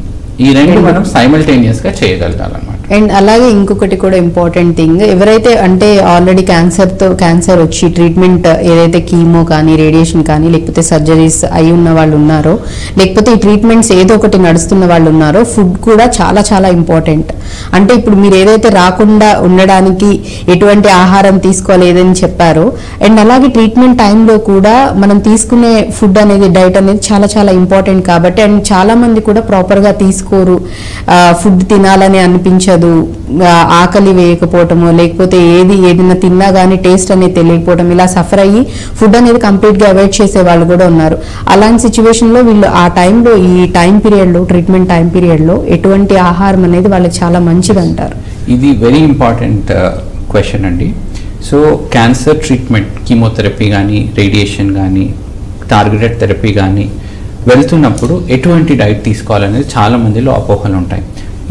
ఈ 2 మనం సైమల్టేనియస్ గా చేయగలగాలన్నమాట. అండ్ అలాగే ఇంకొకటి కూడా ఇంపార్టెంట్ థింగ్, ఎవరైతే అంటే ఆల్రెడీ క్యాన్సర్ వచ్చి ట్రీట్మెంట్ ఏదైతే కీమో కానీ, రేడియేషన్ కానీ, లేకపోతే సర్జరీస్ అయి ఉన్న వాళ్ళు ఉన్నారో, లేకపోతే ఈ ట్రీట్మెంట్స్ ఏదో ఒకటి నడుస్తున్న వాళ్ళు ఉన్నారో, ఫుడ్ కూడా చాలా చాలా ఇంపార్టెంట్. అంటే ఇప్పుడు మీరు ఏదైతే రాకుండా ఉండడానికి ఎటువంటి ఆహారం తీసుకోవాలి ఏదని చెప్పారో, అండ్ అలాగే ట్రీట్మెంట్ టైంలో కూడా మనం తీసుకునే ఫుడ్ అనేది, డైట్ అనేది చాలా చాలా ఇంపార్టెంట్. కాబట్టి అండ్ చాలా మంది కూడా ప్రాపర్గా తీసుకోరు, ఫుడ్ తినాలని అనిపించదు, అనిపించదు, ఆకలి వేయకపోవటము, లేకపోతే ఏదైనా తిన్నా కానీ టేస్ట్ అనేది తెలియకపోవడం, ఇలా సఫర్ అయ్యి ఫుడ్ అనేది కంప్లీట్గా అవాయిడ్ చేసే వాళ్ళు కూడా ఉన్నారు. అలాంటి సిచ్యువేషన్లో వీళ్ళు ఆ టైంలో, ఈ టైం పీరియడ్లో, ట్రీట్మెంట్ టైం పీరియడ్లో ఎటువంటి ఆహారం అనేది వాళ్ళకి చాలా మంచిది అంటారు? ఇది వెరీ ఇంపార్టెంట్ క్వశ్చన్ అండి. సో క్యాన్సర్ ట్రీట్మెంట్, కీమోథెరపీ కానీ, రేడియేషన్ కానీ, టార్గెటెడ్ థెరపీ కానీ వెళ్తున్నప్పుడు ఎటువంటి డైట్ తీసుకోవాలనేది చాలా మందిలో అపోహలు ఉంటాయి.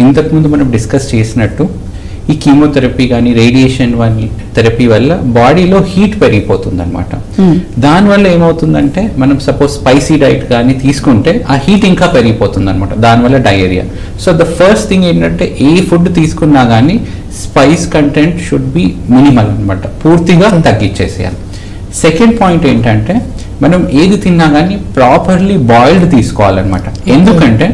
ఇంతకుముందు మనం డిస్కస్ చేసినట్టు ఈ కీమోథెరపీ కానీ, రేడియేషన్ థెరపీ వల్ల బాడీలో హీట్ పెరిగిపోతుంది అనమాట. దానివల్ల ఏమవుతుందంటే, మనం సపోజ్ స్పైసీ డైట్ కానీ తీసుకుంటే ఆ హీట్ ఇంకా పెరిగిపోతుంది అనమాట, దానివల్ల diarrhoea. So the first thing ఏంటంటే, ఏ ఫుడ్ తీసుకున్నా కానీ spice content should be minimal అనమాట, పూర్తిగా తగ్గించేసేయాలి. సెకండ్ పాయింట్ ఏంటంటే, మనం ఏది తిన్నా కానీ ప్రాపర్లీ బాయిల్డ్ తీసుకోవాలన్నమాట. ఎందుకంటే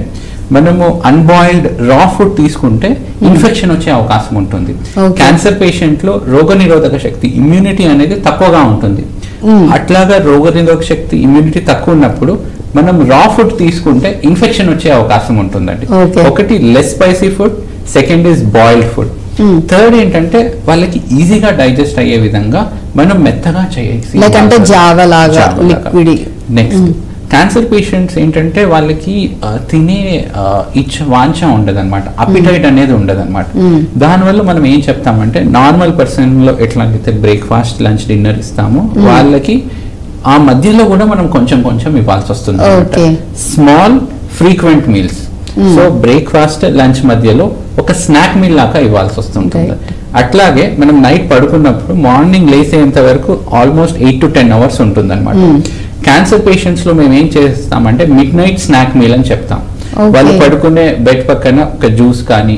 మనము అన్బాయిల్డ్ రా ఫుడ్ తీసుకుంటే ఇన్ఫెక్షన్ వచ్చే అవకాశం ఉంటుంది. క్యాన్సర్ పేషెంట్ లో రోగనిరోధక శక్తి, ఇమ్యూనిటీ అనేది తక్కువగా ఉంటుంది. అట్లాగా రోగనిరోధక శక్తి, ఇమ్యూనిటీ తక్కువ ఉన్నప్పుడు మనం రా ఫుడ్ తీసుకుంటే ఇన్ఫెక్షన్ వచ్చే అవకాశం ఉంటుందండి. ఒకటి less spicy food, second is boiled food. Third ఏంటంటే, వాళ్ళకి ఈజీగా డైజెస్ట్ అయ్యే విధంగా మనం మెత్తగా చేయాలి. నెక్స్ట్ క్యాన్సర్ పేషెంట్స్ ఏంటంటే, వాళ్ళకి తినే వాంఛ ఉండదు అనమాట, అపిటైట్ అనేది ఉండదు అనమాట. దానివల్ల మనం ఏం చెప్తామంటే, నార్మల్ పర్సన్ లో ఎట్లయితే బ్రేక్ఫాస్ట్, లంచ్, డిన్నర్ ఇస్తామో వాళ్ళకి ఆ మధ్యలో కూడా మనం కొంచెం కొంచెం ఇవ్వాల్సి వస్తుంది అనమాట. Small frequent meals. So breakfast, lunch మధ్యలో ఒక స్నాక్ మీల్ లాగా ఇవ్వాల్సి వస్తుంటుంది. అట్లాగే మనం నైట్ పడుకున్నప్పుడు మార్నింగ్ లేసేంత వరకు ఆల్మోస్ట్ 8 to 10 hours ఉంటుంది అనమాట. క్యాన్సర్ పేషెంట్స్ లో మేము ఏం చేస్తామంటే మిడ్ నైట్ స్నాక్ మీల్ అని చెప్తాం. వాళ్ళు పడుకునే బెడ్ పక్కన ఒక జ్యూస్ కానీ,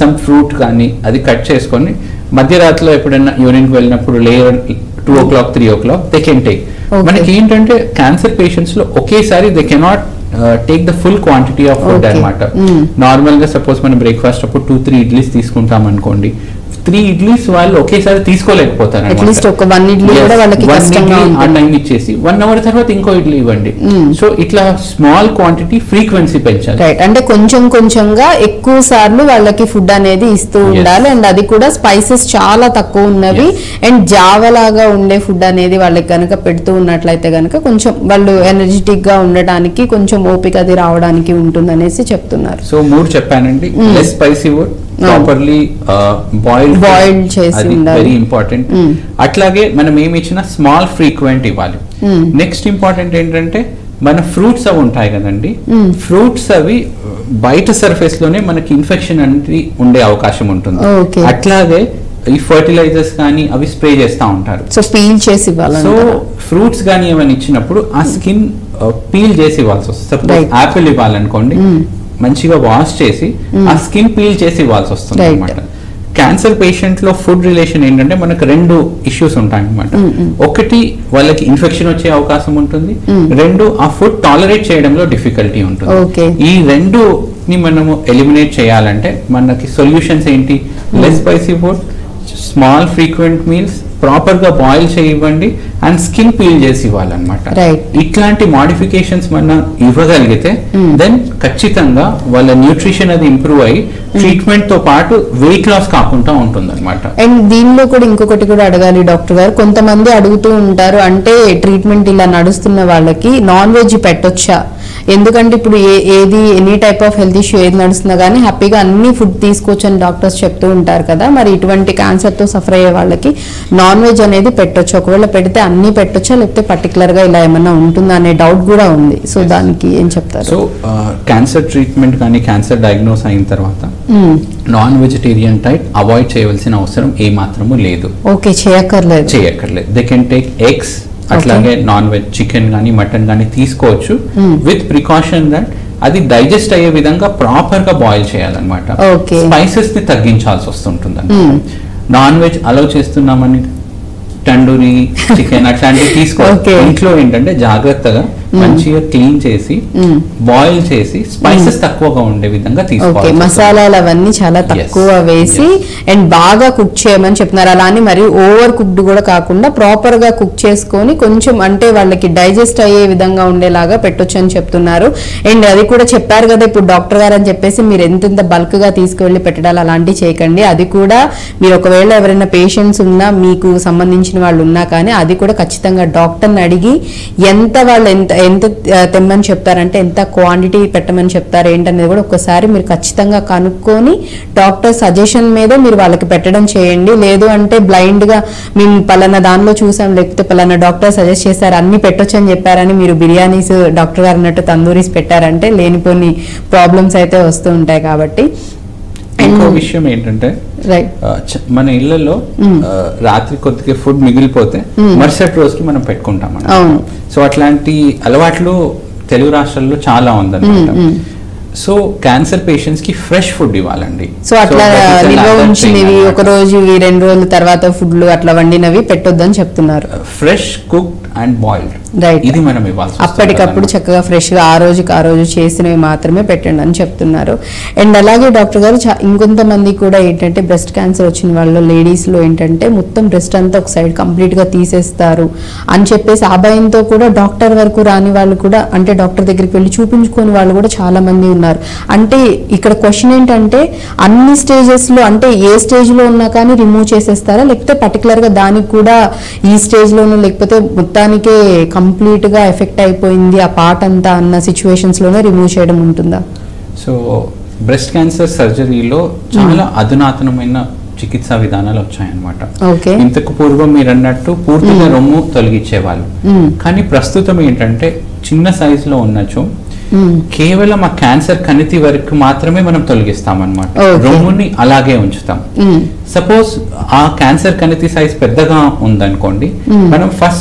సమ్ ఫ్రూట్ కానీ అది కట్ చేసుకొని మధ్యరాత్రిలో ఎప్పుడైనా యూరిన్ కి వెళ్ళినప్పుడు 2 o'clock 3 o'clock they can take. మనకి ఏంటంటే క్యాన్సర్ పేషెంట్స్ లో ఒకేసారి they cannot take the full quantity of food అనమాట. నార్మల్ గా సపోజ్ మనం బ్రేక్ఫాస్ట్ అప్పుడు 2-3 ఇడ్లీస్ తీసుకుంటాం అనుకోండి, 3 ఇడ్లీస్ వాళ్ళు ఒకేసారి తీసుకోలేకపోతారు. ఆ టైం ఇచ్చేసి 1 hour తర్వాత ఇంకో ఇడ్లీ ఇవ్వండి. సో ఇట్లా స్మాల్ క్వాంటిటీ, ఫ్రీక్వెన్సీ పెంచాలి. అంటే కొంచెం కొంచెంగా ఎక్కువ సార్లు వాళ్ళకి ఫుడ్ అనేది ఇస్తూ ఉండాలి. అండ్ అది కూడా స్పైసెస్ చాలా తక్కువ ఉన్నవి అండ్ జావలాగా ఉండే ఫుడ్ అనేది వాళ్ళకి కనుక పెడుతూ ఉన్నట్లయితే కనుక కొంచెం వాళ్ళు ఎనర్జెటిక్ గా ఉండడానికి, కొంచెం ఓపిక అది రావడానికి ఉంటుంది అనేసి చెప్తున్నారు. సో 3 చెప్పానండి. Less spicy food, properly boiled చేసి ఉండాలి, వెరీ ఇంపార్టెంట్. అట్లాగే మనం ఏమి ఇచ్చినా స్మాల్ ఫ్రీక్వెంట్ ఇవ్వాలి. నెక్స్ట్ ఇంపార్టెంట్ ఏంటంటే, మన ఫ్రూట్స్ అవి ఉంటాయి కదండి, ఫ్రూట్స్ అవి బయట సర్ఫేస్ లోనే మనకి ఇన్ఫెక్షన్ అనేది ఉండే అవకాశం ఉంటుంది. అట్లాగే ఈ ఫర్టిలైజర్స్ కానీ అవి స్ప్రే చేస్తూ ఉంటారు. సో పీల్ చేసి ఇవ్వాలి. సో ఫ్రూట్స్ కానీ ఏమైనా ఇచ్చినప్పుడు ఆ స్కిన్ పీల్ చేసి ఇవ్వాల్సి వస్తుంది. సపోజ్ యాపిల్ ఇవ్వాలనుకోండి, మంచిగా వాష్ చేసి ఆ స్కిన్ పీల్ చేసి ఇవ్వాల్సి వస్తుంది అనమాట. క్యాన్సర్ పేషెంట్ లో ఫుడ్ రిలేషన్ ఏంటంటే మనకు 2 ఇష్యూస్ ఉంటాయి అనమాట. ఒకటి వాళ్ళకి ఇన్ఫెక్షన్ వచ్చే అవకాశం ఉంటుంది, 2 ఆ ఫుడ్ టాలరేట్ చేయడంలో డిఫికల్టీ ఉంటుంది. ఈ 2ని మనము ఎలిమినేట్ చేయాలంటే మనకి సొల్యూషన్స్ ఏంటి? Less spicy food, small frequent meals, proper గా బాయిల్ చేయివ్వండి అండ్ స్కిన్ పీల్ చేసి ఇవ్వాలన్నమాట. ఇట్లాంటి మాడిఫికేషన్స్ మనం ఇవ్వగలిగితే దెన్ ఖచ్చితంగా వాళ్ళ న్యూట్రిషన్ అది ఇంప్రూవ్ అయ్యి ట్రీట్మెంట్ తో పాటు వెయిట్ లాస్ కాకుండా ఉంటుంది అనమాట. అండ్ దీనిలో కూడా ఇంకొకటి కూడా అడగాలి డాక్టర్ గారు, కొంతమంది అడుగుతూ ఉంటారు, అంటే ట్రీట్మెంట్ ఇలా నడుస్తున్న వాళ్ళకి నాన్ వెజ్ పెట్టొచ్చా? ఎందుకంటే ఇప్పుడు ఏది any type of health issue ఏది నడుస్తున్నా కానీ హ్యాపీగా అన్ని ఫుడ్ తీసుకోవచ్చు అని డాక్టర్స్ చెప్తూ ఉంటారు కదా. మరి ఇటువంటి క్యాన్సర్ తో సఫర్ అయ్యే వాళ్ళకి నాన్ వెజ్ అనేది పెట్టొచ్చు, ఒకవేళ పెడితే అన్ని పెట్టొచ్చా, లేకపోతే పర్టికులర్ గా ఇలా ఏమన్నా ఉంటుందా అనే డౌట్ కూడా ఉంది. సో దానికి ఏం చెప్తారు? సో క్యాన్సర్ ట్రీట్మెంట్ కానీ క్యాన్సర్ డయాగ్నోస్ అయిన తర్వాత నాన్ వెజిటేరియన్ డైట్ అవాయిడ్ చేయవలసిన అవసరం ఏ మాత్రము లేదు. ఓకే, చేయక్కర్లేదు. దే కెన్ టేక్ ఎగ్స్, అట్లాగే నాన్ వెజ్ చికెన్ కానీ మటన్ కానీ తీసుకోవచ్చు విత్ ప్రికాషన్ దట్ అది డైజెస్ట్ అయ్యే విధంగా ప్రాపర్ గా బాయిల్ చేయాలన్నమాట. స్పైసెస్ ని తగ్గించాల్సి వస్తుంటుంది. నాన్ వెజ్ అలౌ చేస్తున్నామని టండూరి చికెన్ అట్లాంటివి తీసుకోవాలి. ఇంట్లో ఏంటంటే జాగ్రత్తగా మంచిగా క్లీన్ చేసి బాయిల్ చేసి స్పైసెస్ తక్కువగా ఉండే విధంగా తీసుకోవాలి. మసాలాలు అవన్నీ చాలా తక్కువ వేసి అండ్ బాగా కుక్ చేయమని చెప్తున్నారు. అలా అని మరి ఓవర్ కుక్డ్ కూడా కాకుండా ప్రాపర్ గా కుక్ చేసుకొని కొంచెం అంటే వాళ్ళకి డైజెస్ట్ అయ్యే విధంగా ఉండేలాగా పెట్టొచ్చు అని చెప్తున్నారు. అండ్ అది కూడా చెప్పారు కదా ఇప్పుడు డాక్టర్ గారు అని చెప్పేసి మీరు ఎంత బల్క్ గా తీసుకువెళ్ళి పెట్టడాలు అలాంటివి చేయకండి. అది కూడా మీరు ఒకవేళ ఎవరైనా పేషెంట్స్ ఉన్నా మీకు సంబంధించిన వాళ్ళు ఉన్నా కానీ అది కూడా ఖచ్చితంగా డాక్టర్ని అడిగి ఎంత వాళ్ళు ఎంత తెమ్మని చెప్తారంటే ఎంత క్వాంటిటీ పెట్టమని చెప్తారు ఏంటనేది కూడా ఒకసారి మీరు ఖచ్చితంగా కనుక్కొని డాక్టర్ సజెషన్ మీద మీరు వాళ్ళకి పెట్టడం చేయండి. లేదు అంటే బ్లైండ్ గా మేము పలానా దానిలో చూసాం లేకపోతే పలానా డాక్టర్ సజెస్ట్ చేశారు అన్ని పెట్టొచ్చు అని చెప్పారని మీరు బిర్యానీస్ డాక్టర్ గారు అన్నట్టు తందూరీస్ పెట్టారంటే లేనిపోని ప్రాబ్లమ్స్ అయితే వస్తూ ఉంటాయి. కాబట్టి ఇంకో విషయం ఏంటంటే మన ఇళ్లలో రాత్రి కొద్దిగా ఫుడ్ మిగిలిపోతే మరుసటి రోజుకి మనం పెట్టుకుంటాం. సో అట్లాంటి అలవాట్లు తెలుగు రాష్ట్రాల్లో చాలా ఉందన్నమాట. సో క్యాన్సర్ పేషెంట్స్ కి ఫ్రెష్ ఫుడ్ ఇవ్వాలండి. సో అట్లా నిల్వ ఉంచినవి ఒక రోజు 2 రోజుల తర్వాత ఫుడ్లు అట్లా వండినవి పెట్టొద్దని చెప్తున్నారు. ఫ్రెష్ కుక్డ్ అండ్ బాయిల్డ్ ఇది మనం ఇవ్వాలి. అప్పటికప్పుడు చక్కగా ఫ్రెష్ గా ఆ రోజు చేసినవి మాత్రమే పెట్టండి అని చెప్తున్నారు. అండ్ అలాగే డాక్టర్ గారు ఇంకొంతమంది కూడా ఏంటంటే బ్రెస్ట్ క్యాన్సర్ వచ్చిన వాళ్ళు లేడీస్ లో ఏంటంటే మొత్తం బ్రెస్ట్ అంతా ఒక సైడ్ కంప్లీట్ గా తీసేస్తారు అని చెప్పేసి ఆ భయంతో కూడా డాక్టర్ వరకు రాని వాళ్ళు కూడా అంటే డాక్టర్ దగ్గరికి వెళ్ళి చూపించుకుని వాళ్ళు కూడా చాలా మంది ఉన్నారు. అంటే ఇక్కడ క్వశ్చన్ ఏంటంటే అన్ని స్టేజెస్ లో అంటే ఏ స్టేజ్ లో ఉన్నా కానీ రిమూవ్ చేసేస్తారా లేకపోతే పర్టికులర్ గా దానికి కూడా ఈ స్టేజ్ లోనూ లేకపోతే మొత్తానికే కంప్లీట్ గా ఎఫెక్ట్ అయిపోయింది ఆ పార్ట్ అంతా అన్న సిచ్యువేషన్స్ లోనే రిమూవ్ చేయడం ఉంటుందా? సో బ్రెస్ట్ క్యాన్సర్ సర్జరీలో చాలా అధునాతనమైన చికిత్సా విధానాలు వచ్చాయన్నమాట. ఇంతకు పూర్వం మీరు అన్నట్టు పూర్తిగా రొమ్ము తొలగించేవాళ్ళు, కానీ ప్రస్తుతం ఏంటంటే చిన్న సైజులో ఉన్నచో కేవలం ఆ క్యాన్సర్ కణితి వరకు మాత్రమే మనం తొలగిస్తాం అన్నమాట. రొమ్ముని అలాగే ఉంచుతాం. సపోజ్ ఆ క్యాన్సర్ కణితి సైజ్ పెద్దగా ఉందనుకోండి, మనం ఫస్ట్